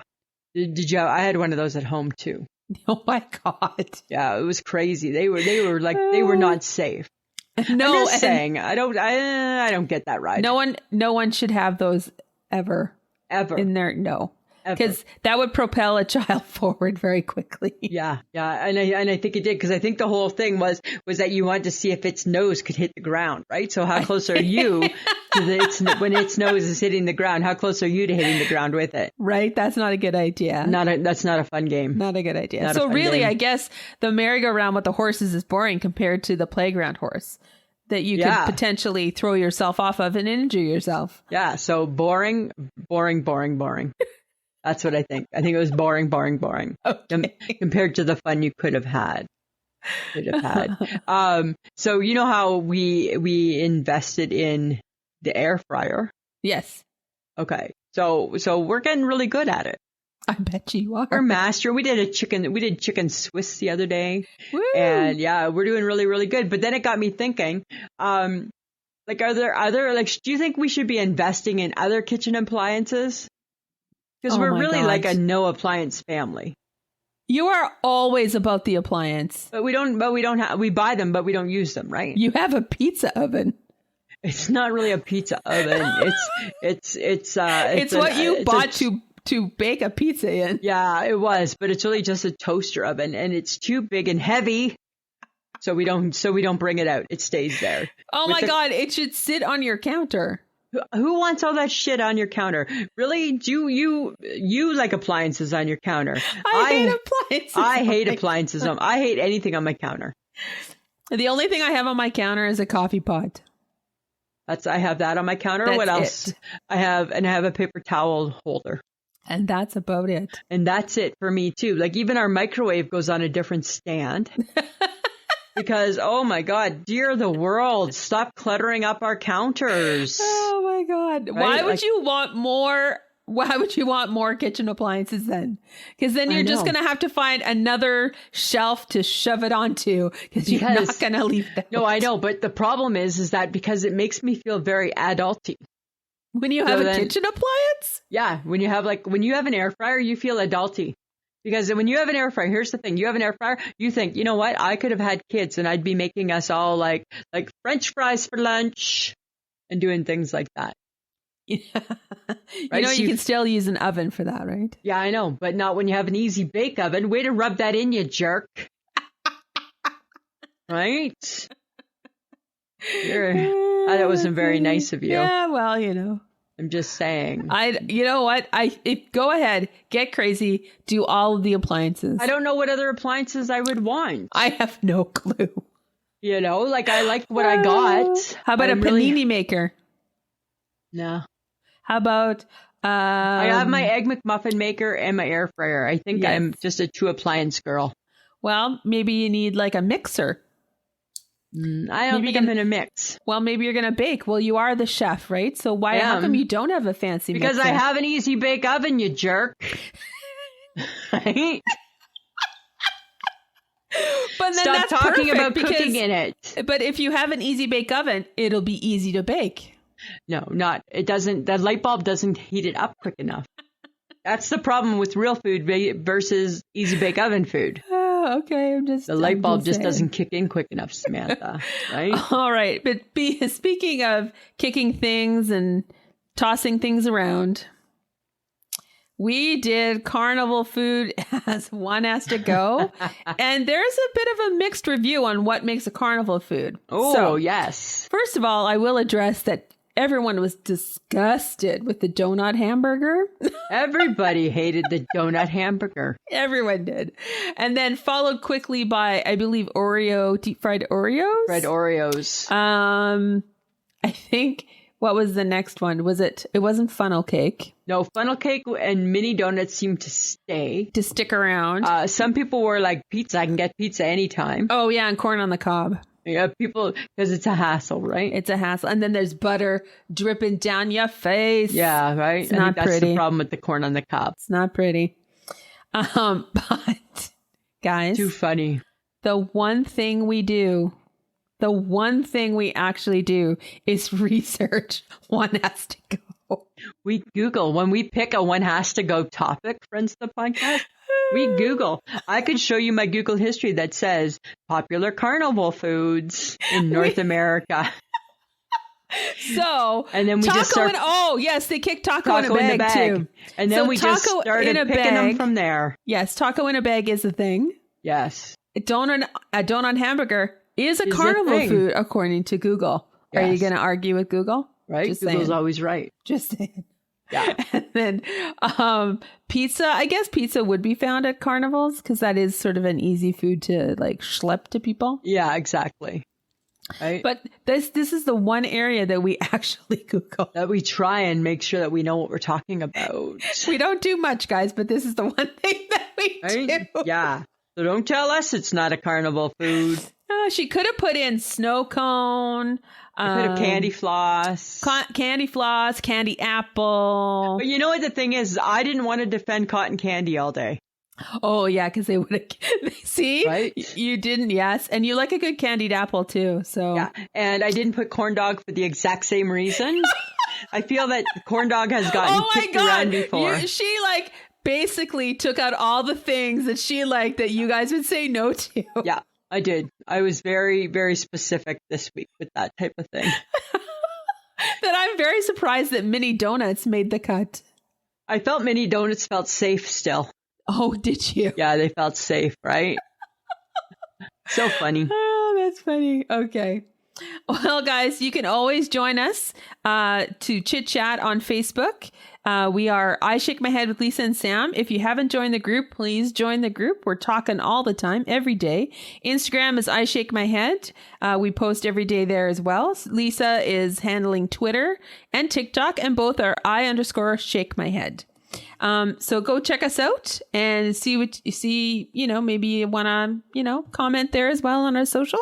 Did you? I had one of those at home too. Oh my God. Yeah, it was crazy. They were like, they were not safe. No, I'm just saying, I don't get that ride. No one should have those ever in there. No. Because that would propel a child forward very quickly. Yeah, and I think it did, because I think the whole thing was that you wanted to see if its nose could hit the ground, right? So how close are you to when its nose is hitting the ground? How close are you to hitting the ground with it? Right, that's not a good idea. That's not a fun game. Not a good idea. So really, I guess the merry-go-round with the horses is boring compared to the playground horse that you could potentially throw yourself off of and injure yourself. Yeah. So boring. That's what I think. I think it was boring. Okay. Compared to the fun you could have had. So you know how we invested in the air fryer? Yes. Okay. So we're getting really good at it. I bet you are. We're master. We did chicken Swiss the other day. Woo! And yeah, we're doing really, really good. But then it got me thinking, like, are there other, like, do you think we should be investing in other kitchen appliances? Because we're really like a no appliance family. You are always about the appliance. But we buy them, but we don't use them, right? You have a pizza oven. It's not really a pizza oven. It's what you bought to bake a pizza in. Yeah, it was, but it's really just a toaster oven, and it's too big and heavy. So we don't bring it out. It stays there. Oh my God, it should sit on your counter. Who wants all that shit on your counter? Really? Do you like appliances on your counter? I hate appliances. I hate appliances. I hate anything on my counter. The only thing I have on my counter is a coffee pot. I have that on my counter. That's what else? It. I have a paper towel holder. And that's about it. And that's it for me too. Like even our microwave goes on a different stand. Because, oh my God, dear the world, stop cluttering up our counters. Oh my God. Right? Why would you want more kitchen appliances then? Because then you're just going to have to find another shelf to shove it onto because you're not going to leave that. No, I know. But the problem is that because it makes me feel very adulty. When you have a kitchen appliance? Yeah. When you have an air fryer, you feel adulty. Because when you have an air fryer, here's the thing. You have an air fryer, you think, you know what? I could have had kids and I'd be making us all like French fries for lunch and doing things like that. Yeah. Right? You can still use an oven for that, right? Yeah, I know. But not when you have an easy bake oven. Way to rub that in, you jerk. Right? That wasn't very nice of you. Yeah, well, I'm just saying. You know what? Go ahead, get crazy, do all of the appliances. I don't know what other appliances I would want. I have no clue. Like I like what I got. How about a panini maker? No. How about I have my egg McMuffin maker and my air fryer. I think I'm just a 2-appliance girl. Well, maybe you need like a mixer. I don't think I'm in a mix. Well, maybe you're going to bake. Well, you are the chef, right? So how come you don't have a fancy mixer? Because I have an easy bake oven, you jerk. Right? But then Stop that's talking about because, cooking in it. But if you have an easy bake oven, it'll be easy to bake. No, it doesn't. The light bulb doesn't heat it up quick enough. That's the problem with real food versus easy bake oven food. Okay, the light bulb just doesn't kick in quick enough, Samantha. Right? All right, but speaking of kicking things and tossing things around, we did Carnival Food as one has to go, and there's a bit of a mixed review on what makes a Carnival Food. Oh, yes. First of all, I will address that everyone was disgusted with the donut hamburger. Everybody hated the donut hamburger. Everyone did. And then followed quickly by, I believe, deep fried Oreos. Fried Oreos. I think What was the next one? It wasn't funnel cake. No, funnel cake and mini donuts seem to stick around. Some people were like, pizza. I can get pizza anytime. Oh, yeah. And corn on the cob. Yeah, people, because it's a hassle, right? It's a hassle. And then there's butter dripping down your face. Yeah, right? It's not that's pretty. The problem with the corn on the cob. It's not pretty. But, guys. Too funny. The one thing we actually do is research one has to go. We Google. When we pick a one has to go topic, friends of the podcast, we Google. I could show you my Google history that says popular carnival foods in North America. So, and then we just start, yes, they kick taco in a bag too. And then we just started picking them from there. Yes, taco in a bag is a thing. Yes. A donut hamburger is a carnival food, according to Google. Yes. Are you going to argue with Google? Right. Just Google's saying. Always right. Just saying. Yeah. And then pizza. I guess pizza would be found at carnivals because that is sort of an easy food to like schlep to people. Yeah, exactly. Right. But this is the one area that we actually Google. That we try and make sure that we know what we're talking about. We don't do much, guys, but this is the one thing that we do. Yeah. So don't tell us it's not a carnival food. She could have put in snow cone. Could have candy floss. Candy floss, candy apple. But you know what the thing is? I didn't want to defend cotton candy all day. Oh, yeah, because they would have. See? Right? You didn't, yes. And you like a good candied apple, too. So yeah. And I didn't put corn dog for the exact same reason. I feel that corn dog has gotten kicked around before. She, like, basically took out all the things that she liked that you guys would say no to. Yeah, I did. I was very, very specific this week with that type of thing. That I'm very surprised that mini donuts made the cut. I felt mini donuts felt safe still. Oh, did you? Yeah, they felt safe, right? So funny. Oh, that's funny. Okay. Well, guys, you can always join us to chit chat on Facebook. We are I Shake My Head with Lisa and Sam. If you haven't joined the group, please join the group. We're talking all the time, every day. Instagram is I Shake My Head. We post every day there as well. Lisa is handling Twitter and TikTok, and both are I_Shake My Head. So go check us out and see what you see, maybe you want to, comment there as well on our social.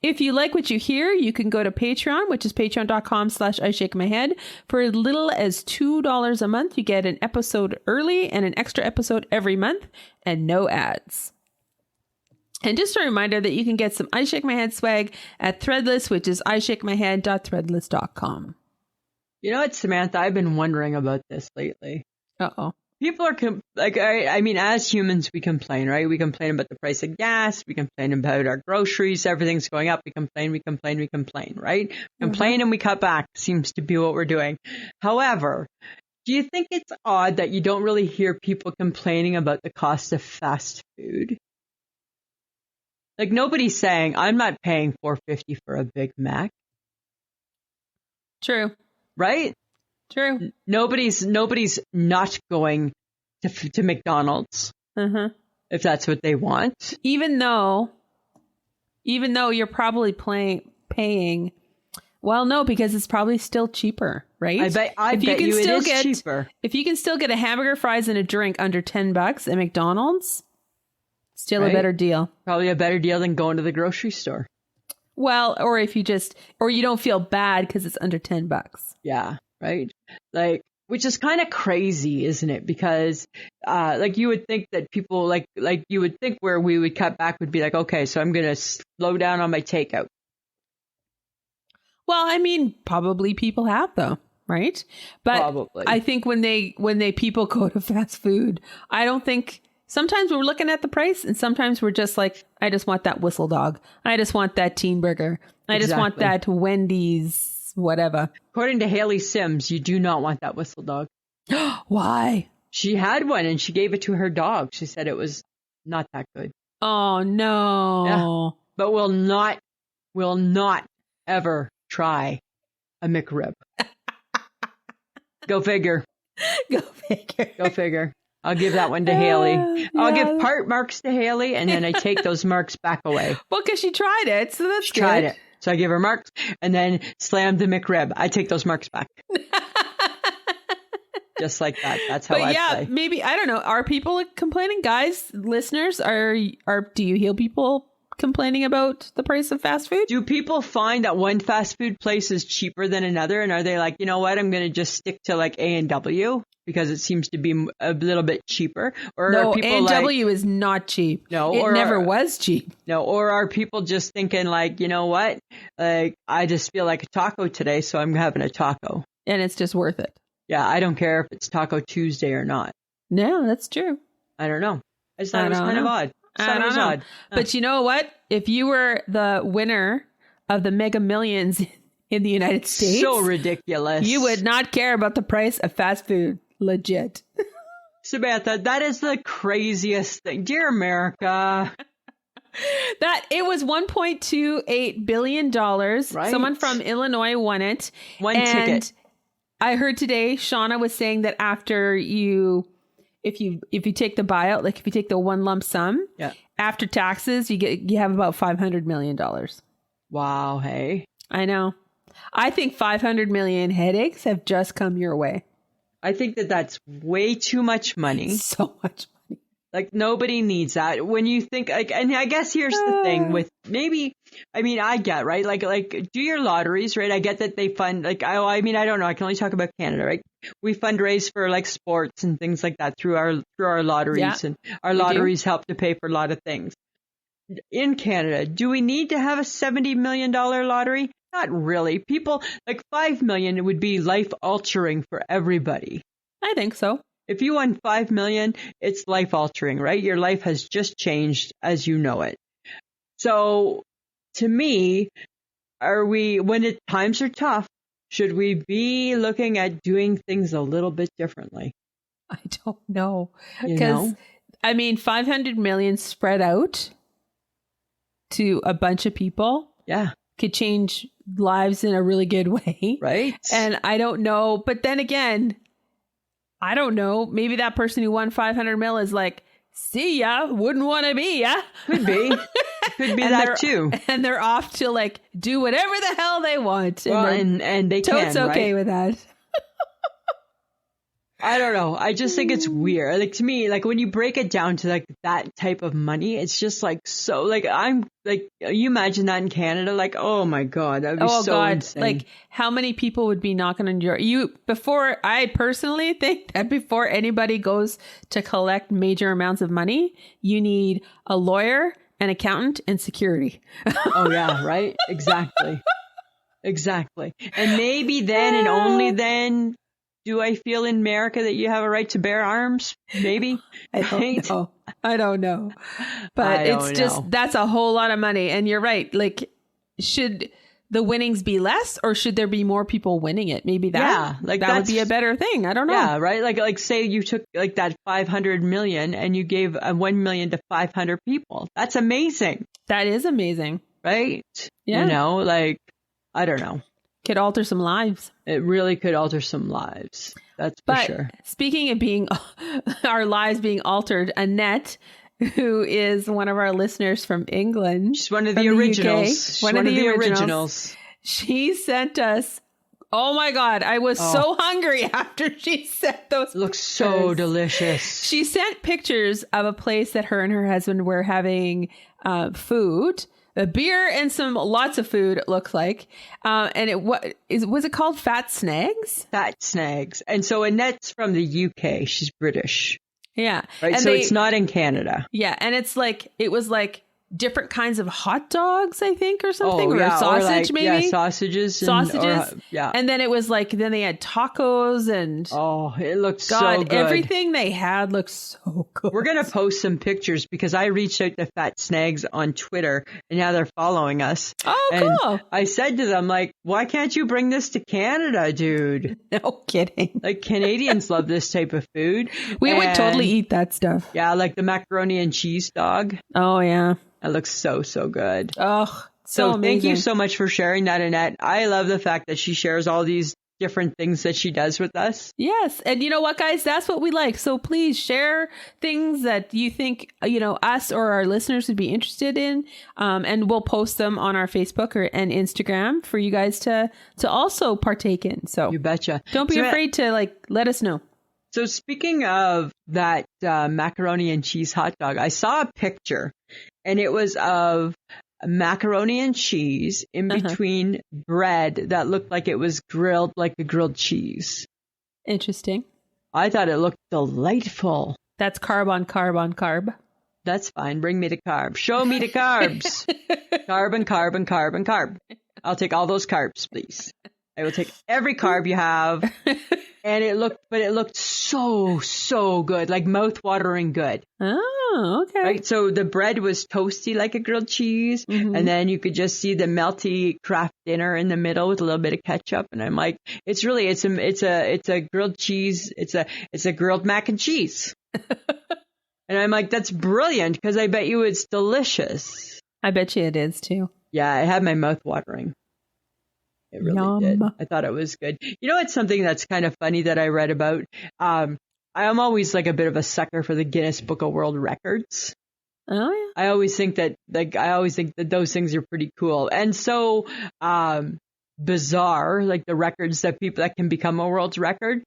If you like what you hear, you can go to Patreon, which is patreon.com/I Shake My Head. For as little as $2 a month, you get an episode early and an extra episode every month and no ads. And just a reminder that you can get some I Shake My Head swag at Threadless, which is ishakemyhead.threadless.com. You know what, Samantha? I've been wondering about this lately. Uh-oh. People are I mean, as humans, we complain, right? We complain about the price of gas. We complain about our groceries. Everything's going up. We complain, right? Complain and we cut back seems to be what we're doing. However, do you think it's odd that you don't really hear people complaining about the cost of fast food? Like nobody's saying, I'm not paying $4.50 for a Big Mac. True. Right? True. Nobody's not going to McDonald's if that's what they want. Even though you're probably paying. Well, no, because it's probably still cheaper, right? I bet it is cheaper. If you can still get a hamburger, fries, and a drink under $10 at McDonald's, still right? A better deal. Probably a better deal than going to the grocery store. Well, or if you don't feel bad because it's under $10. Yeah. Right. Like, which is kind of crazy, isn't it? Because, you would think that people you would think where we would cut back would be like, okay, so I'm going to slow down on my takeout. Well, I mean, probably people have though, right? But probably. I think when people go to fast food, I don't think sometimes we're looking at the price and sometimes we're just like, I just want that whistle dog. I just want that teen burger. I just want that Wendy's. Whatever. According to Haley Sims, you do not want that whistle dog. Why? She had one and she gave it to her dog. She said it was not that good. Oh, no. Yeah. But will not ever try a McRib. Go figure. Go figure. Go figure. I'll give that one to Haley. I'll give part marks to Haley and then I take those marks back away. Well, because she tried it, so that's good. Tried it. So I give her marks and then slam the McRib. I take those marks back. Just like that. That's how I play. Maybe, I don't know. Are people complaining? Guys, listeners, do you hear people complaining about the price of fast food? Do people find that one fast food place is cheaper than another? And are they like, you know what, I'm going to just stick to like A&W because it seems to be a little bit cheaper? Or no, are people A&W is not cheap. No, it never was cheap. No, or are people just thinking like, you know what, like I just feel like a taco today, so I'm having a taco. And it's just worth it. Yeah, I don't care if it's Taco Tuesday or not. No, that's true. I don't know. I just thought it was kind of odd. I don't know. But you know what? If you were the winner of the Mega Millions in the United States, so ridiculous. You would not care about the price of fast food. Legit. Samantha, that is the craziest thing. Dear America. That it was $1.28 billion. Right. Someone from Illinois won it. One ticket. I heard today, Shauna was saying that after if you take the buyout, like if you take the one lump sum, after taxes, you have about $500 million. Wow. Hey, I know. I think 500 million headaches have just come your way. I think that's way too much money. So much money. Like nobody needs that. When you think like, and I guess here's the thing with maybe, I mean, I get, right? Like do your lotteries, right? I get that they fund like, I mean, I don't know. I can only talk about Canada, right? We fundraise for like sports and things like that through our lotteries, and our lotteries help to pay for a lot of things. In Canada, do we need to have a $70 million lottery? Not really. People like 5 million would be life altering for everybody. I think so. If you won 5 million, it's life altering, right? Your life has just changed as you know it. So to me, when times are tough, should we be looking at doing things a little bit differently? I don't know. Because, I mean, 500 million spread out to a bunch of people. Yeah. Could change lives in a really good way. Right. And I don't know. But then again, I don't know. Maybe that person who won 500 mil is like, see ya, wouldn't want to be ya. Could be. Could be that too. And they're off to like do whatever the hell they want. Well, and they can, Totes okay with that. I don't know. I just think it's weird. Like to me, like when you break it down to like that type of money, it's just like so like I'm like you imagine that in Canada, like oh my god, that'd be so insane. Like how many people would be knocking on your I personally think that before anybody goes to collect major amounts of money, you need a lawyer, an accountant, and security. Oh yeah, right? Exactly. Exactly. And maybe then and only then do I feel in America that you have a right to bear arms? Maybe. I don't know. But that's a whole lot of money. And you're right. Like, should the winnings be less or should there be more people winning it? Maybe that would be a better thing. I don't know. Yeah, right. Like say you took like that 500 million and you gave 1 million to 500 people. That's amazing. That is amazing. Right? Yeah. You know, like, I don't know. Could alter some lives. It really could alter some lives. That's for sure. Speaking of our lives being altered, Annette, who is one of our listeners from England. She's one of the originals. One of the originals. She sent us, oh my God, I was so hungry after she sent those pictures. Looks so delicious. She sent pictures of a place that her and her husband were having food. A beer and lots of food, it looks like. And was it called Fat Snags? Fat Snags. And so Annette's from the UK. She's British. Yeah. Right. And so it's not in Canada. Yeah. And it was like different kinds of hot dogs, I think, or something. Or sausage, maybe. Yeah, sausages. And then it was like, then they had tacos and. Oh, it looked so good. Everything they had looked so good. We're going to post some pictures because I reached out to Fat Snags on Twitter and now they're following us. Oh, and cool. I said to them, like, why can't you bring this to Canada, dude? No kidding. Like Canadians love this type of food. We would totally eat that stuff. Yeah, like the macaroni and cheese dog. Oh, yeah. It looks so, so good. Oh, so amazing. Thank you so much for sharing that, Annette. I love the fact that she shares all these different things that she does with us. Yes. And you know what, guys? That's what we like. So please share things that you think, us or our listeners would be interested in. And we'll post them on our Facebook and Instagram for you guys to also partake in. So you betcha. Don't be afraid to let us know. So speaking of that macaroni and cheese hot dog, I saw a picture and it was of macaroni and cheese in between bread that looked like it was grilled like a grilled cheese. Interesting. I thought it looked delightful. That's carb on carb on carb. That's fine. Bring me the carbs. Show me the carbs. Carb and carb and carb and carb. I'll take all those carbs, please. I will take every carb you have. And it looked so good, like mouth-watering good. Oh, okay. Right. So the bread was toasty like a grilled cheese. And then you could just see the melty Kraft dinner in the middle with a little bit of ketchup. And I'm like, it's a grilled cheese. It's a grilled mac and cheese. And I'm like, that's brilliant because I bet you it's delicious. I bet you it is too. Yeah, I had my mouth watering. It really did. I thought it was good. You know, it's something that's kind of funny that I read about. I am always like a bit of a sucker for the Guinness Book of World Records. Oh yeah. I always think that those things are pretty cool and so bizarre, like the records that can become a world's record.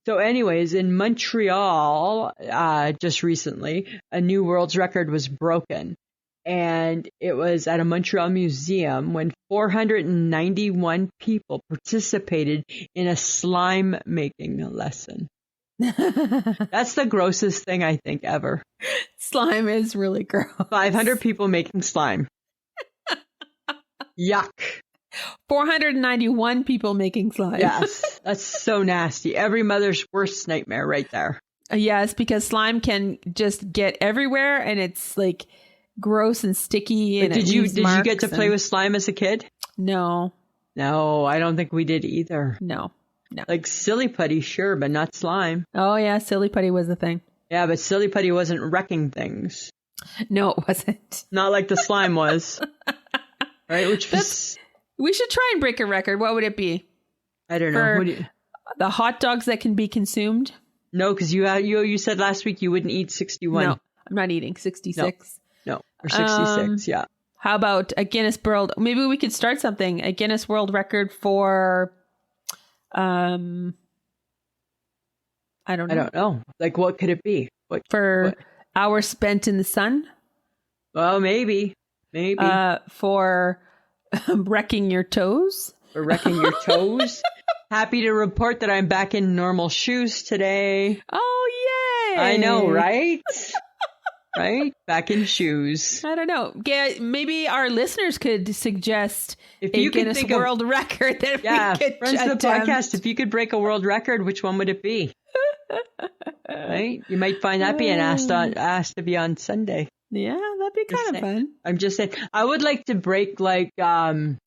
So anyways, in Montreal, just recently, a new world's record was broken. And it was at a Montreal museum when 491 people participated in a slime making lesson. That's the grossest thing I think ever. Slime is really gross. 500 people making slime. Yuck. 491 people making slime. Yes, that's so nasty. Every mother's worst nightmare right there. Yes, because slime can just get everywhere and it's like gross and sticky. And did you get to play with slime as a kid? No, I don't think we did either. No. Like silly putty, sure, but not slime. Oh yeah, silly putty was the thing. Yeah, but silly putty wasn't wrecking things. No, it wasn't. Not like the slime was. Right? We should try and break a record. What would it be? I don't know. The hot dogs that can be consumed? No, because you said last week you wouldn't eat 61. No, I'm not eating 66. No, or 66, yeah. How about a Guinness World? Maybe we could start something. A Guinness World Record for, I don't know. Like, what could it be? What hours spent in the sun? Well, maybe. For wrecking your toes? For wrecking your toes? Happy to report that I'm back in normal shoes today. Oh, yay! I know, right? Right? Back in shoes. I don't know. Maybe our listeners could suggest a Guinness World Record that we could friends of the podcast, if you could break a world record, which one would it be? Right? You might find that being asked to be on Sunday. Yeah, that'd be kind of fun. I'm just saying, I would like to break like the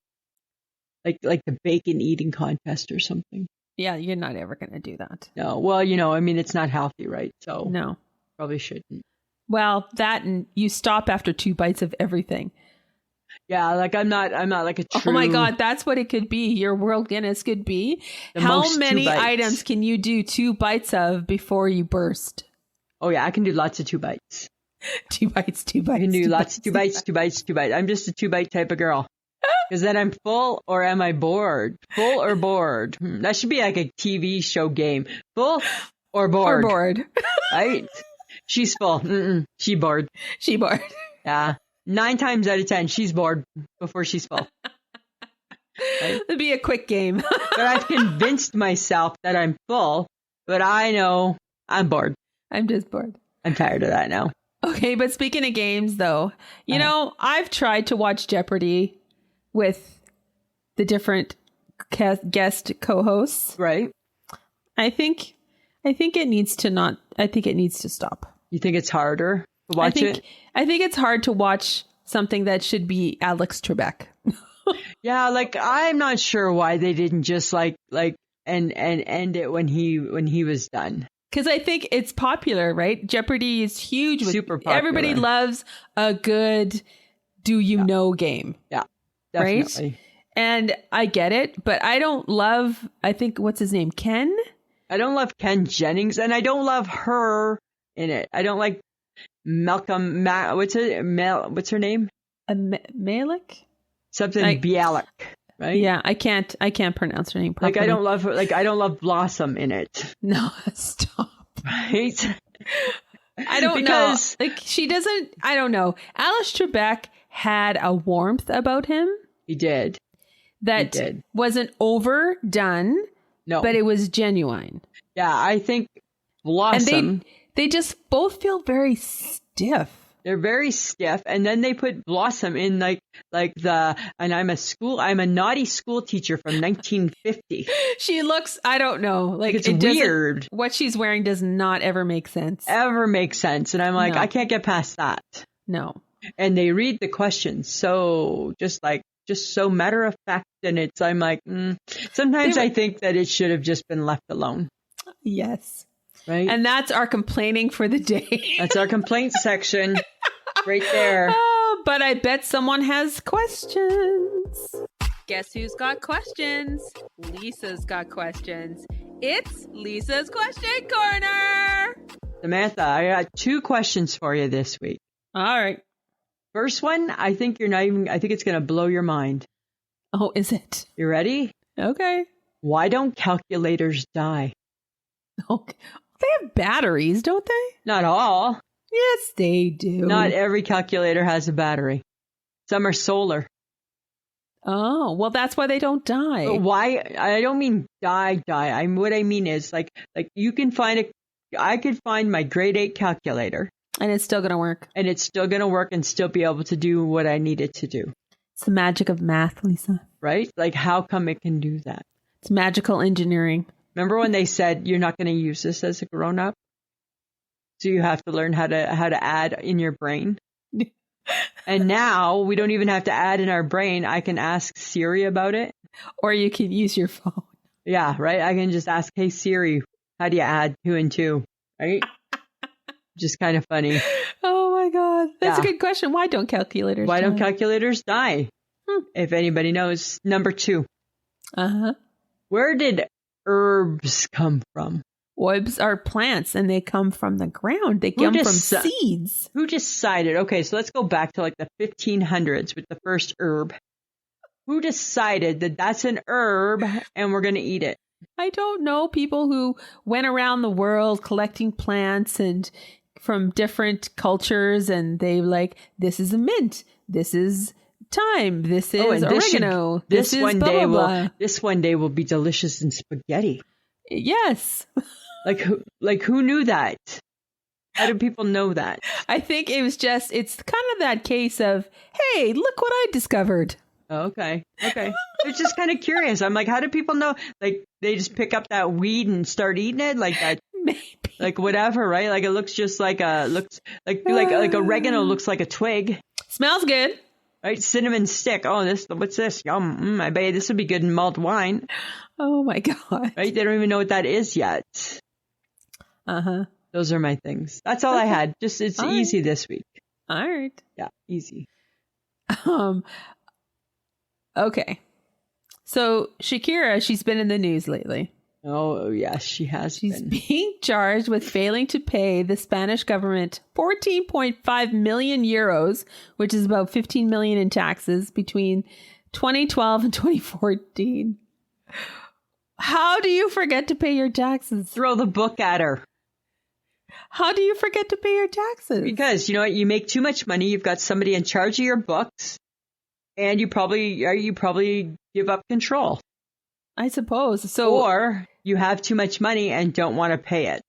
bacon eating contest or something. Yeah, you're not ever going to do that. No. Well, I mean, it's not healthy, right? So no, probably shouldn't. Well, that and you stop after 2 bites of everything. Yeah, like I'm not like a true... Oh my God, that's what it could be. Your World Guinness could be. How many items can you do 2 bites of before you burst? Oh yeah, I can do lots of 2 bites. 2 bites. I can do lots of 2 bites. I'm just a 2 bite type of girl. Because then I'm full or am I bored? Full or bored? That should be like a TV show game. Full or bored? Or bored. Right? She's full. She bored. She bored. Yeah. 9 times out of 10, she's bored before she's full. Right? It'd be a quick game. But I've convinced myself that I'm full, but I know I'm bored. I'm just bored. I'm tired of that now. Okay, but speaking of games, though, I've tried to watch Jeopardy with the different guest co-hosts. Right. I think it needs to stop. You think it's harder to watch it? I think it's hard to watch something that should be Alex Trebek. Yeah, like I'm not sure why they didn't just like and end it when he was done. Because I think it's popular, right? Jeopardy is huge. Super popular. Everybody loves a good do you know game. Yeah, definitely. Right? And I get it, but I don't love, I think, what's his name? Ken? I don't love Ken Jennings, and I don't love her in it. I don't like Malcolm, what's her name? Malik? Something Bialik, right? Yeah, I can't pronounce her name properly. Like, I don't love her, like, I don't love Blossom in it. No, stop. Right? I don't know. Like, she doesn't, I don't know. Alice Trebek had a warmth about him. He did. That wasn't overdone. No. But it was genuine. Yeah, I think Blossom. And they just both feel very stiff. They're very stiff. And then they put Blossom in like and I'm a naughty school teacher from 1950. She looks, I don't know. Like, it's weird. What she's wearing does not ever make sense. And I'm like, no. I can't get past that. No. And they read the questions. So just so matter of fact. And I'm like, sometimes I think that it should have just been left alone. Yes. Right. And that's our complaining for the day. That's our complaint section right there. Oh, but I bet someone has questions. Guess who's got questions? Lisa's got questions. It's Lisa's Question Corner. Samantha, I got 2 questions for you this week. All right. First one, I think it's going to blow your mind. Oh, is it? You ready? Okay. Why don't calculators die? Okay. They have batteries, don't they? Not all. Yes, they do. Not every calculator has a battery. Some are solar. Oh, well, that's why they don't die. But why? I don't mean die. What I mean is like you can I could find my grade 8 calculator. And it's still going to work. And it's still going to work and still be able to do what I need it to do. It's the magic of math, Lisa. Right? Like, how come it can do that? It's magical engineering. Remember when they said you're not going to use this as a grown-up? So you have to learn how to add in your brain. And now we don't even have to add in our brain. I can ask Siri about it. Or you can use your phone. Yeah, right? I can just ask, hey, Siri, how do you add 2 and 2? Right? Just kind of funny. Oh my God. That's a good question. Why don't calculators die? Why don't calculators die? If anybody knows. Number 2. Uh-huh. Where did herbs come from? Herbs are plants and they come from the ground. They come from seeds. Who decided? Okay, so let's go back to like the 1500s with the first herb. Who decided that that's an herb and we're going to eat it? I don't know. People who went around the world collecting plants and from different cultures, and they like, this is a mint, this is thyme, this is oregano, this is blah, blah, blah. This one day will be delicious in spaghetti. Yes. Like who knew that? How do people know that? I think it's kind of that case of, hey, look what I discovered. Okay. It's just kind of curious. I'm like, how do people know? Like, they just pick up that weed and start eating it like that? Maybe. Like whatever, right? Like it looks just like like oregano looks like a twig. Smells good. Right? Cinnamon stick. Oh, what's this? Yum. I bet this would be good in mulled wine. Oh my God. Right? They don't even know what that is yet. Uh-huh. Those are my things. That's all I had. Just, it's all easy right. This week. All right. Yeah, easy. Okay. So Shakira, she's been in the news lately. Oh, yes, she has She's being charged with failing to pay the Spanish government 14.5 million euros, which is about 15 million in taxes between 2012 and 2014. How do you forget to pay your taxes? Throw the book at her. How do you forget to pay your taxes? Because, you know what, you make too much money, you've got somebody in charge of your books, and you probably give up control. I suppose. So, or you have too much money and don't want to pay it.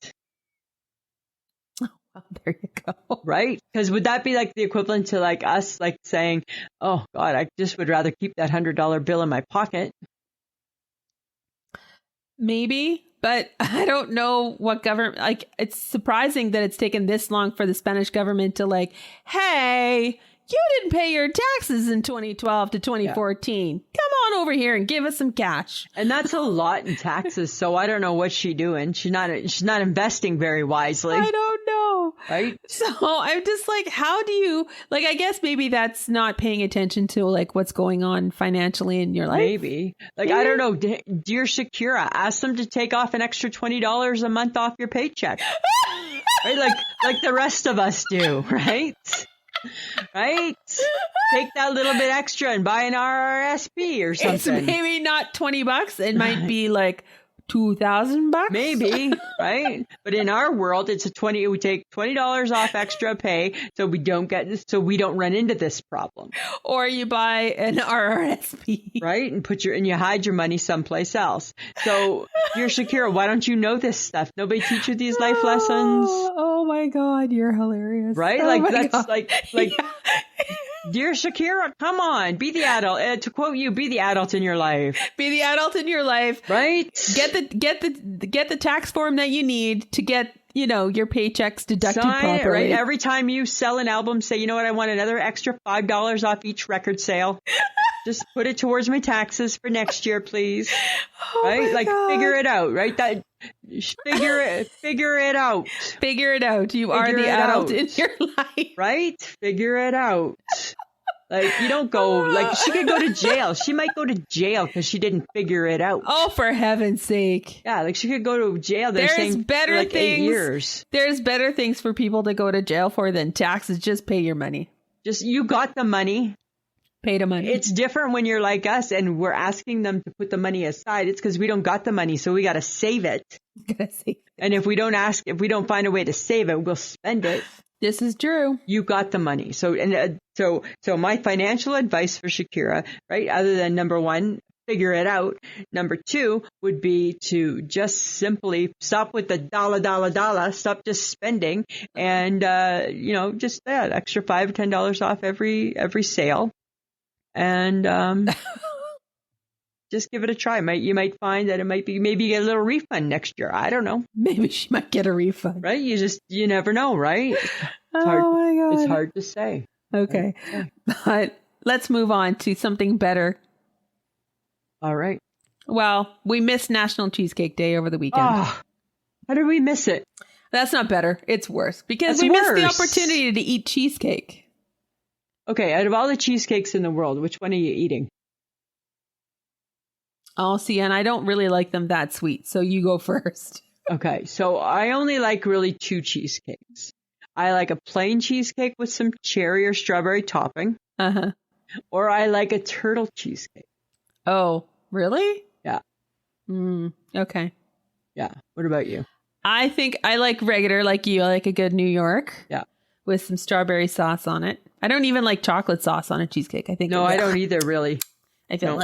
Oh, well, there you go. Right? Because would that be like the equivalent to like us like saying, oh God, I just would rather keep that $100 bill in my pocket. Maybe, but I don't know what government, like, it's surprising that it's taken this long for the Spanish government to like, hey, you didn't pay your taxes in 2012 to 2014. Yeah. Come on over here and give us some cash. And that's a lot in taxes. So I don't know what she's doing. She's not investing very wisely. I don't know. Right? So I'm just like, how do you, like, I guess maybe that's not paying attention to like what's going on financially in your life. Maybe. Like, I don't know. Dear Shakira, ask them to take off an extra $20 a month off your paycheck. Right? Like the rest of us do, right? Right? Take that little bit extra and buy an RRSP or something. It's maybe not $20. It might be like $2,000. Maybe, right? But in our world, it's we take $20 off extra pay so we don't run into this problem. Or you buy an RRSP. Right? And you hide your money someplace else. So, dear Shakira, why don't you know this stuff? Nobody teach you these life lessons. Oh my God, you're hilarious. Right? Oh Like, my that's God. like, Yeah. Dear Shakira, come on, be the adult. To quote you, be the adult in your life. Be the adult in your life. Right? Get the tax form that you need to get, your paychecks deducted Sign properly. it, right? Every time you sell an album, say, you know what, I want another extra $5 off each record sale. Just put it towards my taxes for next year, please. Right? Like, God. figure it out, right? Figure it out. Figure it out. You are the adult in your life. Right? Figure it out. Like, you don't go, like, she could go to jail. She might go to jail because she didn't figure it out. Oh, for heaven's sake. Yeah, like, she could go to jail. There's better like things. 8 years. There's better things for people to go to jail for than taxes. Just pay your money. You got the money. Pay the money. It's different when you're like us and we're asking them to put the money aside. It's because we don't got the money, so we got to save it. And if we don't find a way to save it, we'll spend it. This is true. You got the money. So my financial advice for Shakira, right, other than number one, figure it out. Number two would be to just simply stop with the dollar, stop just spending, and just that extra $5 or $10 off every sale, and just give it a try. You might find that it might be, maybe you get a little refund next year. I don't know. Maybe she might get a refund. Right? You never know, right? My God. It's hard to say. Okay. But let's move on to something better. All right. Well, we missed National Cheesecake Day over the weekend. Oh, how did we miss it? That's not better. It's worse because That's we missed the worse. opportunity to eat cheesecake. Okay, out of all the cheesecakes in the world, which one are you eating? Oh, see, and I don't really like them that sweet. So you go first. Okay, so I only like really two cheesecakes. I like a plain cheesecake with some cherry or strawberry topping. Uh-huh. Or I like a turtle cheesecake. Oh, really? Yeah. Okay. Yeah. What about you? I think I like regular, like you. I like a good New York. Yeah. With some strawberry sauce on it. I don't even like chocolate sauce on a cheesecake. I think. No, I don't either, really. I feel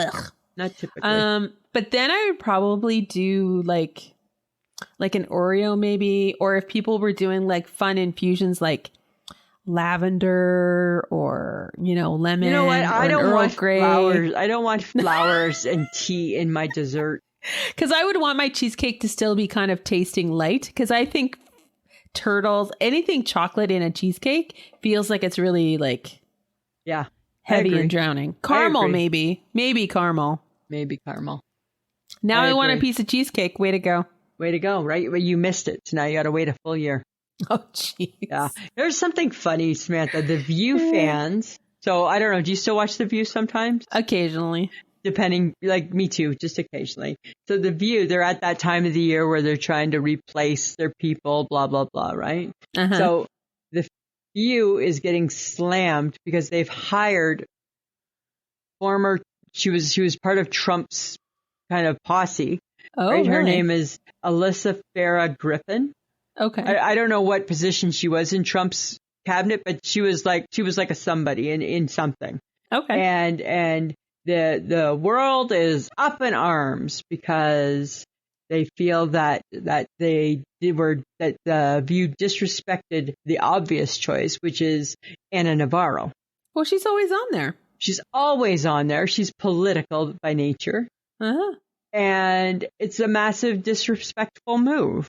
not typically. But then I would probably do like an Oreo maybe, or if people were doing like fun infusions like lavender or lemon. You know what? I don't want Grey. flowers. I don't want flowers and tea in my dessert. Because I would want my cheesecake to still be kind of tasting light. Because I think turtles, anything chocolate in a cheesecake feels like it's really like heavy and drowning. Caramel maybe caramel. Maybe caramel. Now I want a piece of cheesecake. Way to go. Way to go, right? Well, you missed it. So now you got to wait a full year. Oh, jeez. Yeah. There's something funny, Samantha. The View fans. So I don't know. Do you still watch The View sometimes? Occasionally. Depending, like me too, just occasionally. So The View, they're at that time of the year where they're trying to replace their people, blah, blah, blah, right? Uh-huh. So The View is getting slammed because they've hired she was part of Trump's kind of posse. Oh, right? Her really? name is Alyssa Farah Griffin. Okay. I don't know what position she was in Trump's cabinet, but she was like a somebody in something. Okay. And the world is up in arms because they feel that the View disrespected the obvious choice, which is Ana Navarro. Well, she's always on there. She's always on there. She's political by nature. Uh-huh. And it's a massive disrespectful move.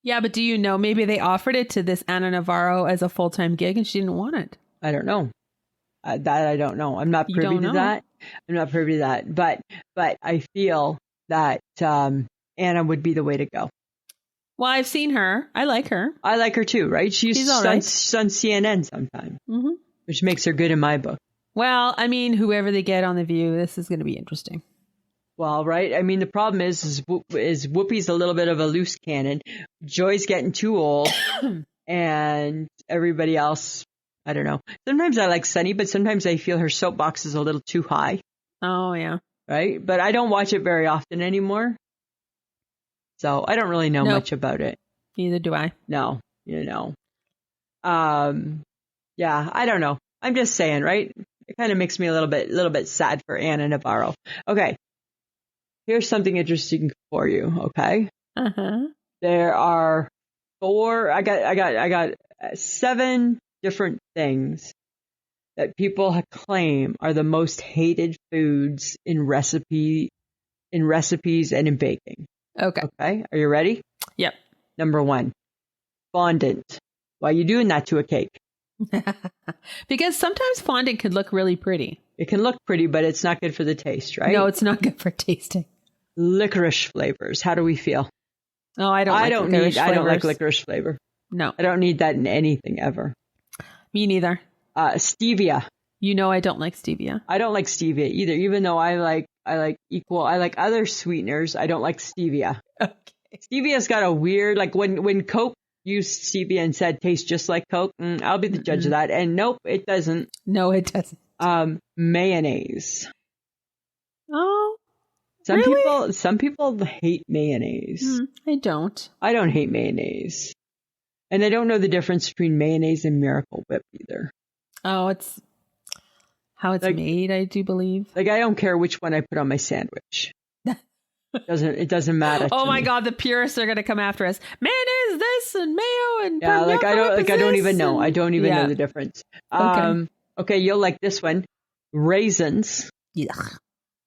Yeah, but do you know, maybe they offered it to this Ana Navarro as a full-time gig and she didn't want it. I don't know. That I don't know. I'm not privy to that. I'm not privy to that. But I feel that Anna would be the way to go. Well, I've seen her. I like her. I like her too, right? She's all on, right. on CNN sometimes, which makes her good in my book. Well, I mean, whoever they get on The View, this is going to be interesting. Well, right. I mean, the problem is Whoopi's a little bit of a loose cannon. Joy's getting too old, and everybody else, I don't know. Sometimes I like Sunny, but sometimes I feel her soapbox is a little too high. Oh, yeah. Right? But I don't watch it very often anymore. So I don't really know much about it. Neither do I. No, Yeah, I don't know. I'm just saying, right? It kind of makes me a little bit sad for Anna Navarro. Okay. Here's something interesting for you, okay? There are I got 7 different things that people claim are the most hated foods in recipes and in baking. Okay. Okay. Are you ready? Yep. Number 1, fondant. Why are you doing that to a cake? Because sometimes fondant could look really pretty. It can look pretty, but it's not good for the taste, right? No, it's not good for tasting. Licorice flavors. How do we feel? Oh, I don't like licorice flavor. No. I don't need that in anything ever. Me neither. Stevia. You know I don't like stevia. I don't like stevia either, even though I like other sweeteners. I don't like stevia. Okay. Stevia's got a weird, like when Coke used stevia and said tastes just like Coke, I'll be the judge of that. And nope, it doesn't. No, it doesn't. Mayonnaise. Oh, Some people hate mayonnaise. I don't. I don't hate mayonnaise. And I don't know the difference between mayonnaise and Miracle Whip either. Oh, it's how it's made, I do believe. Like, I don't care which one I put on my sandwich. It doesn't matter. Oh my God, the purists are going to come after us. Mayonnaise this and mayo and yeah, I don't even know. I don't even know the difference. Okay, you'll like this one. Raisins. Yeah.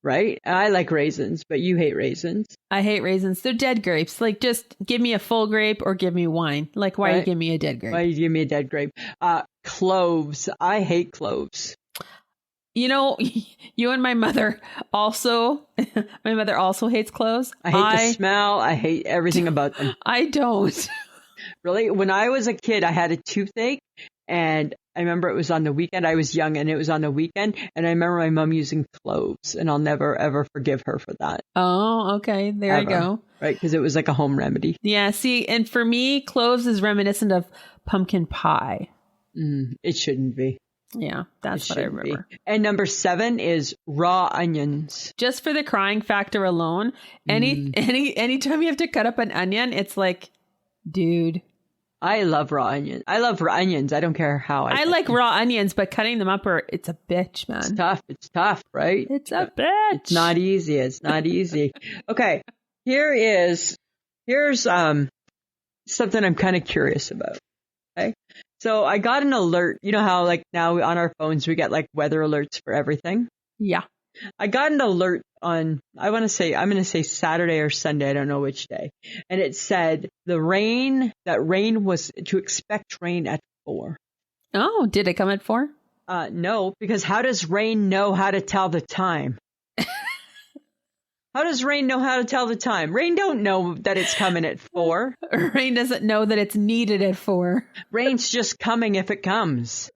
Right? I like raisins, but you hate raisins. I hate raisins. They're dead grapes. Like, just give me a full grape or give me wine. Like, why you give me a dead grape? Why you give me a dead grape? Cloves. I hate cloves. You know, you and my mother also hates cloves. I hate the smell. I hate everything about them. I don't. Really? When I was a kid, I had a toothache, and I remember it was on the weekend. I was young, and it was on the weekend, and I remember my mom using cloves, and I'll never, ever forgive her for that. Oh, okay. There you go. Right? Because it was like a home remedy. Yeah, see, and for me, cloves is reminiscent of pumpkin pie. It shouldn't be. Yeah, that's what I remember. And number 7 is raw onions. Just for the crying factor alone, anytime you have to cut up an onion, it's like, dude. I love raw onions. I love raw onions. I don't care how I like raw onions, but cutting them up it's a bitch, man. It's tough, right? It's a bitch. It's not easy. Okay. Here's something I'm kind of curious about. Okay. So I got an alert. You know how like now on our phones we get like weather alerts for everything? Yeah. I got an alert on, I'm going to say Saturday or Sunday. I don't know which day. And it said that rain was to expect rain at 4. Oh, did it come at 4? No, because how does rain know how to tell the time? How does rain know how to tell the time? Rain don't know that it's coming at 4. Rain doesn't know that it's needed at 4. Rain's just coming if it comes.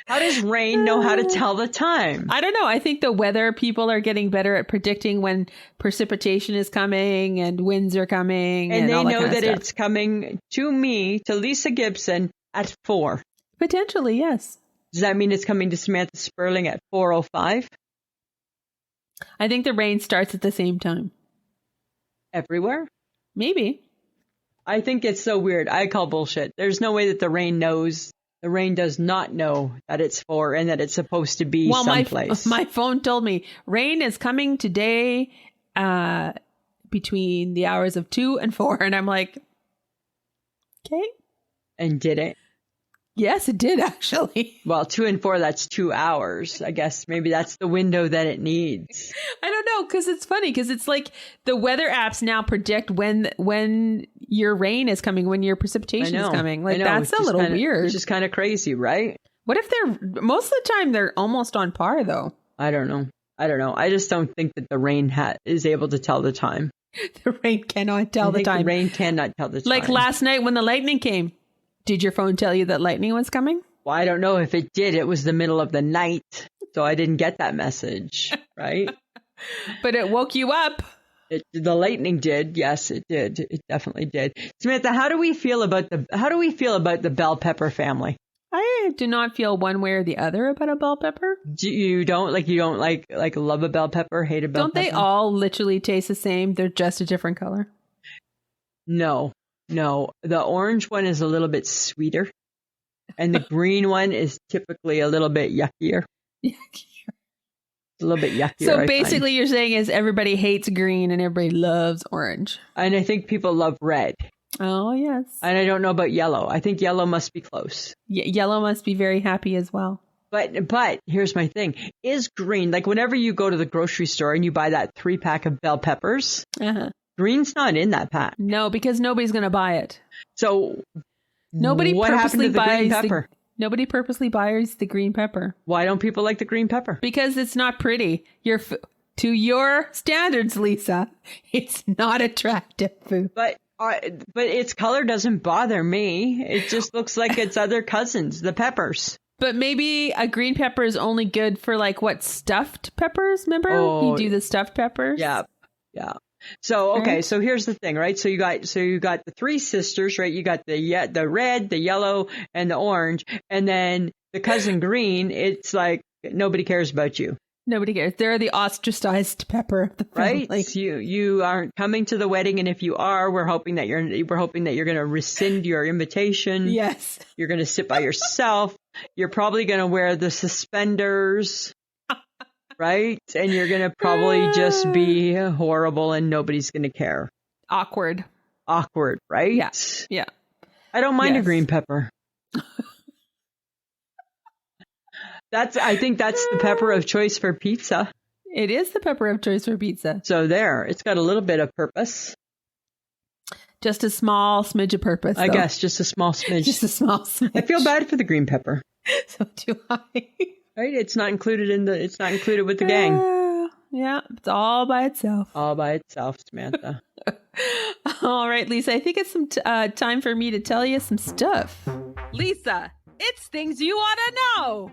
How does rain know how to tell the time? I don't know. I think the weather people are getting better at predicting when precipitation is coming and winds are coming. And they know that stuff. It's coming to Lisa Gibson at 4. Potentially, yes. Does that mean it's coming to Samantha Sperling at 4:05? I think the rain starts at the same time. Everywhere? Maybe. I think it's so weird. I call bullshit. There's no way that the rain knows. The rain does not know that it's 4 and that it's supposed to be someplace. My phone told me rain is coming today between the hours of 2 and 4. And I'm like, okay. And did it? Yes, it did, actually. Well, 2 and 4, that's 2 hours. I guess maybe that's the window that it needs. I don't know, because it's funny, because it's like the weather apps now predict when your rain is coming, when your precipitation is coming. Like, that's a little weird. It's just kind of crazy, right? What if most of the time they're almost on par, though? I don't know. I just don't think that the rain is able to tell the time. The rain cannot tell the time. The rain cannot tell the time. Like last night when the lightning came, did your phone tell you that lightning was coming? Well, I don't know if it did. It was the middle of the night, so I didn't get that message, right? But it woke you up. The lightning did. Yes, it did. It definitely did. Samantha, how do we feel about the bell pepper family? I do not feel one way or the other about a bell pepper. You don't love a bell pepper, hate a bell pepper? Don't they all literally taste the same? They're just a different color. No. The orange one is a little bit sweeter, and the green one is typically a little bit yuckier. A little bit yuckier. So basically you're saying is everybody hates green and everybody loves orange. And I think people love red. Oh, yes. And I don't know about yellow. I think yellow must be close. Yellow must be very happy as well. But here's my thing. Is green, like whenever you go to the grocery store and you buy that 3-pack of bell peppers, green's not in that pack. No, because nobody's going to buy it. So nobody what happened to the green pepper? Nobody purposely buys the green pepper. Why don't people like the green pepper? Because it's not pretty. To your standards, Lisa, it's not attractive food. But its color doesn't bother me. It just looks like its other cousins, the peppers. But maybe a green pepper is only good for stuffed peppers. Remember, you do the stuffed peppers. Yeah. So okay, so here's the thing, right? So you got the 3 sisters, right? You got the red, the yellow, and the orange, and then the cousin green. It's like nobody cares about you. Nobody cares. They're the ostracized pepper of the family. Right? You aren't coming to the wedding, and if you are, we're hoping that you're going to rescind your invitation. Yes. You're going to sit by yourself. You're probably going to wear the suspenders. Right? And you're going to probably just be horrible and nobody's going to care. Awkward, right? Yeah. I don't mind a green pepper. I think that's the pepper of choice for pizza. It is the pepper of choice for pizza. So there, it's got a little bit of purpose. Just a small smidge of purpose. I guess just a small smidge. Just a small smidge. I feel bad for the green pepper. So do I. Right? It's not included with the gang. Yeah, it's all by itself. All by itself, Samantha. All right, Lisa, I think it's some time for me to tell you some stuff. Lisa, it's things you want to know.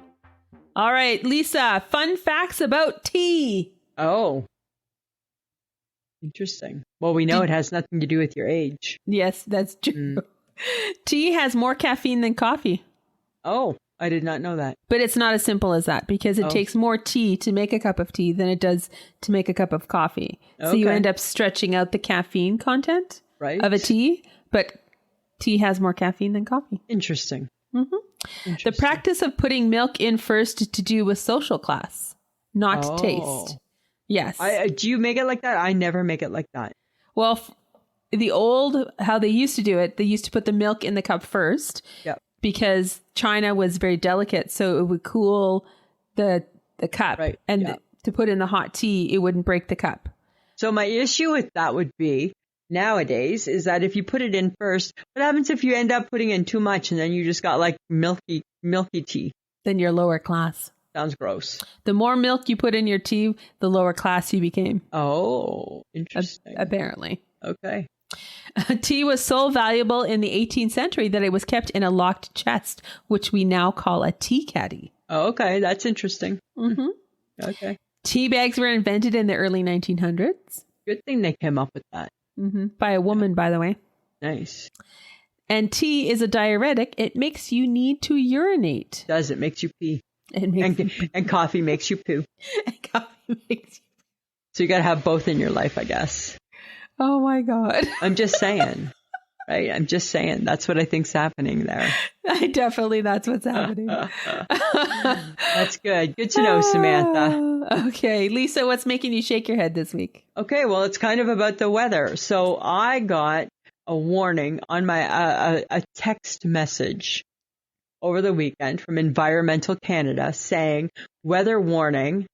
All right, Lisa, fun facts about tea. Oh. Interesting. Well, we know it has nothing to do with your age. Yes, that's true. Tea has more caffeine than coffee. Oh. I did not know that. But it's not as simple as that because it takes more tea to make a cup of tea than it does to make a cup of coffee. So you end up stretching out the caffeine content of a tea, but tea has more caffeine than coffee. Interesting. The practice of putting milk in first to do with social class, not taste. Yes. Do you make it like that? I never make it like that. Well, how they used to do it, they used to put the milk in the cup first. Yep. Because China was very delicate, so it would cool the cup. Right. And to put in the hot tea, it wouldn't break the cup. So my issue with that would be nowadays is that if you put it in first, what happens if you end up putting in too much and then you just got like milky tea? Then you're lower class. Sounds gross. The more milk you put in your tea, the lower class you became. Oh, interesting. Apparently. Okay. Tea was so valuable in the 18th century that it was kept in a locked chest, which we now call a tea caddy. Oh, okay. That's interesting. Okay. Tea bags were invented in the early 1900s. Good thing they came up with that. By a woman, by the way. Nice. And tea is a diuretic. It makes you need to urinate. Does it? Makes you pee. And coffee makes you poo. And coffee makes you poo. So you got to have both in your life, I guess. Oh my God. I'm just saying, right? I'm just saying that's what I think's happening there. That's what's happening. That's good. Good to know, Samantha. Okay. Lisa, what's making you shake your head this week? Okay. Well, it's kind of about the weather. So I got a warning on my, a text message over the weekend from Environmental Canada saying weather warning,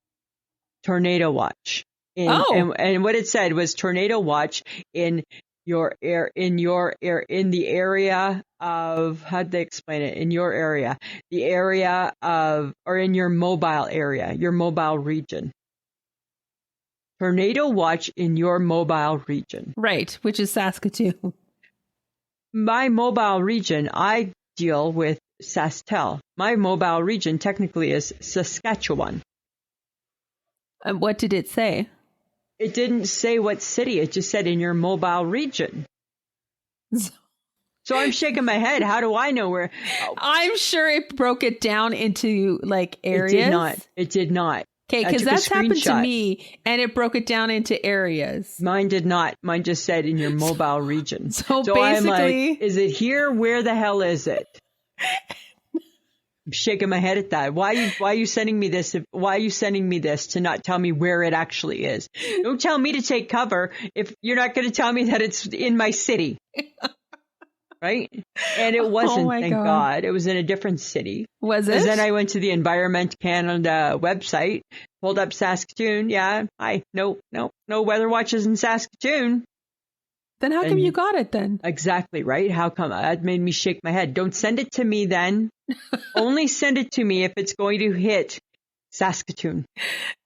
tornado watch. And what it said was tornado watch in the area of, how'd they explain it? In your area, the area of, or in your mobile area, your mobile region. Tornado watch in your mobile region. Right, which is Saskatoon. My mobile region, I deal with SaskTel. My mobile region technically is Saskatchewan. What did it say? It didn't say what city. It just said in your mobile region. So I'm shaking my head. How do I know where? Oh. I'm sure it broke it down into like areas. It did not. Okay, because that's happened to me, and it broke it down into areas. Mine did not. Mine just said in your mobile region. So basically, I'm like, is it here? Where the hell is it? I'm shaking my head at that. Why are you sending me this? Why are you sending me this to not tell me where it actually is? Don't tell me to take cover if you're not going to tell me that it's in my city. Right? And it wasn't, thank God. It was in a different city. Was it? Because then I went to the Environment Canada website, pulled up Saskatoon. Yeah, no weather watches in Saskatoon. Then how come you got it then? Exactly, right? How come? That made me shake my head. Don't send it to me then. Only send it to me if it's going to hit Saskatoon.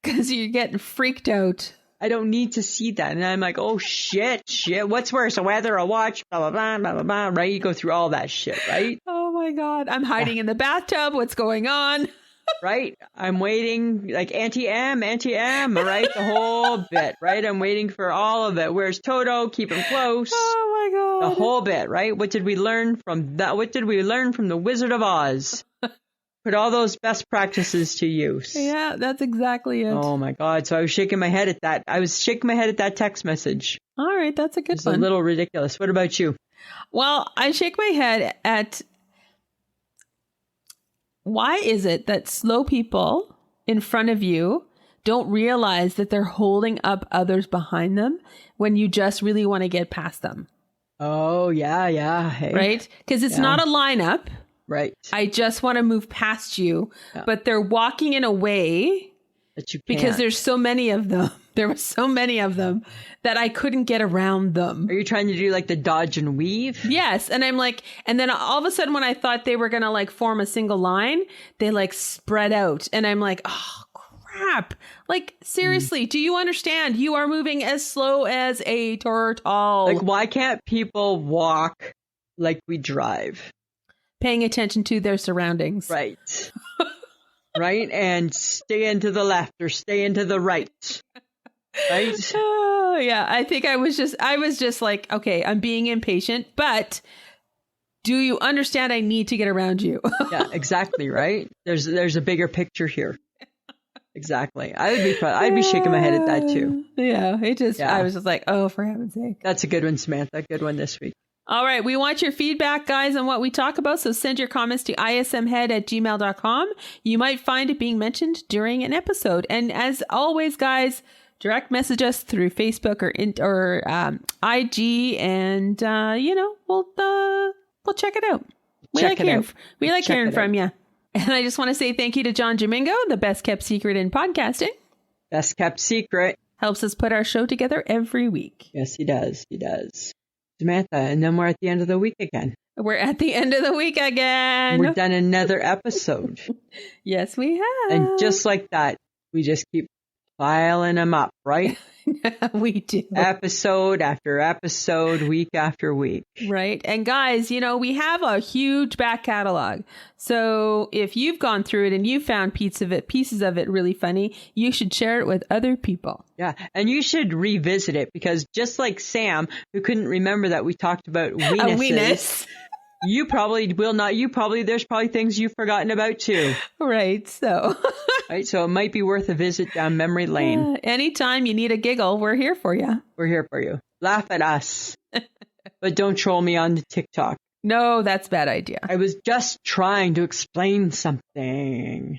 Because you're getting freaked out. I don't need to see that. And I'm like, oh, shit. What's worse, a weather, a watch, blah, blah, blah, blah, blah, blah, right? You go through all that shit, right? Oh, my God. I'm hiding in the bathtub. What's going on? Right? I'm waiting, like anti-M, right? The whole bit, right? I'm waiting for all of it. Where's Toto? Keep him close. Oh, my God. The whole bit, right? What did we learn from that? What did we learn from the Wizard of Oz? Put all those best practices to use. Yeah, that's exactly it. Oh, my God. So I was shaking my head at that. I was shaking my head at that text message. All right. That's a good one. It's a little ridiculous. What about you? Well, I shake my head at why is it that slow people in front of you don't realize that they're holding up others behind them when you just really want to get past them? Oh, yeah. Hey. Right? Because it's not a lineup. Right. I just want to move past you, but they're walking in a way that you can't. Because there's so many of them. There were so many of them that I couldn't get around them. Are you trying to do like the dodge and weave? Yes. And I'm like, and then all of a sudden when I thought they were going to like form a single line, they like spread out. And I'm like, oh, crap. Like, seriously, do you understand? You are moving as slow as a turtle. Like, why can't people walk like we drive? Paying attention to their surroundings. Right. Right? And stay into the left or stay into the right. Right? Oh, yeah. I think I was just like, okay, I'm being impatient, but do you understand I need to get around you? Yeah, exactly. Right? There's a bigger picture here. Exactly. I'd be shaking my head at that too. Yeah. I was just like, oh, for heaven's sake. That's a good one, Samantha. Good one this week. All right. We want your feedback, guys, on what we talk about. So send your comments to ismhead@gmail.com. You might find it being mentioned during an episode. And as always, guys, direct message us through Facebook or IG, and we'll check it out. We like hearing from you. And I just want to say thank you to John Domingo, the best kept secret in podcasting. Best kept secret. Helps us put our show together every week. Yes, he does. He does. Samantha, and then we're at the end of the week again. We're at the end of the week again. We've done another episode. Yes, we have. And just like that, we just keep piling them up, right? We do. Episode after episode, week after week. Right. And guys, we have a huge back catalog. So if you've gone through it and you found pieces of it really funny, you should share it with other people. Yeah. And you should revisit it because just like Sam, who couldn't remember that we talked about weenuses, you probably will not. There's probably things you've forgotten about too. Right. So. Right. So it might be worth a visit down memory lane. Anytime you need a giggle, we're here for you. We're here for you. Laugh at us. But don't troll me on the TikTok. No, that's a bad idea. I was just trying to explain something.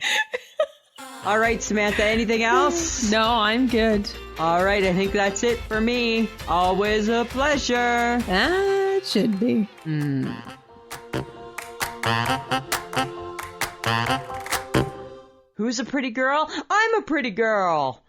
All right, Samantha, anything else? No, I'm good. All right. I think that's it for me. Always a pleasure. It should be. Who's a pretty girl? I'm a pretty girl.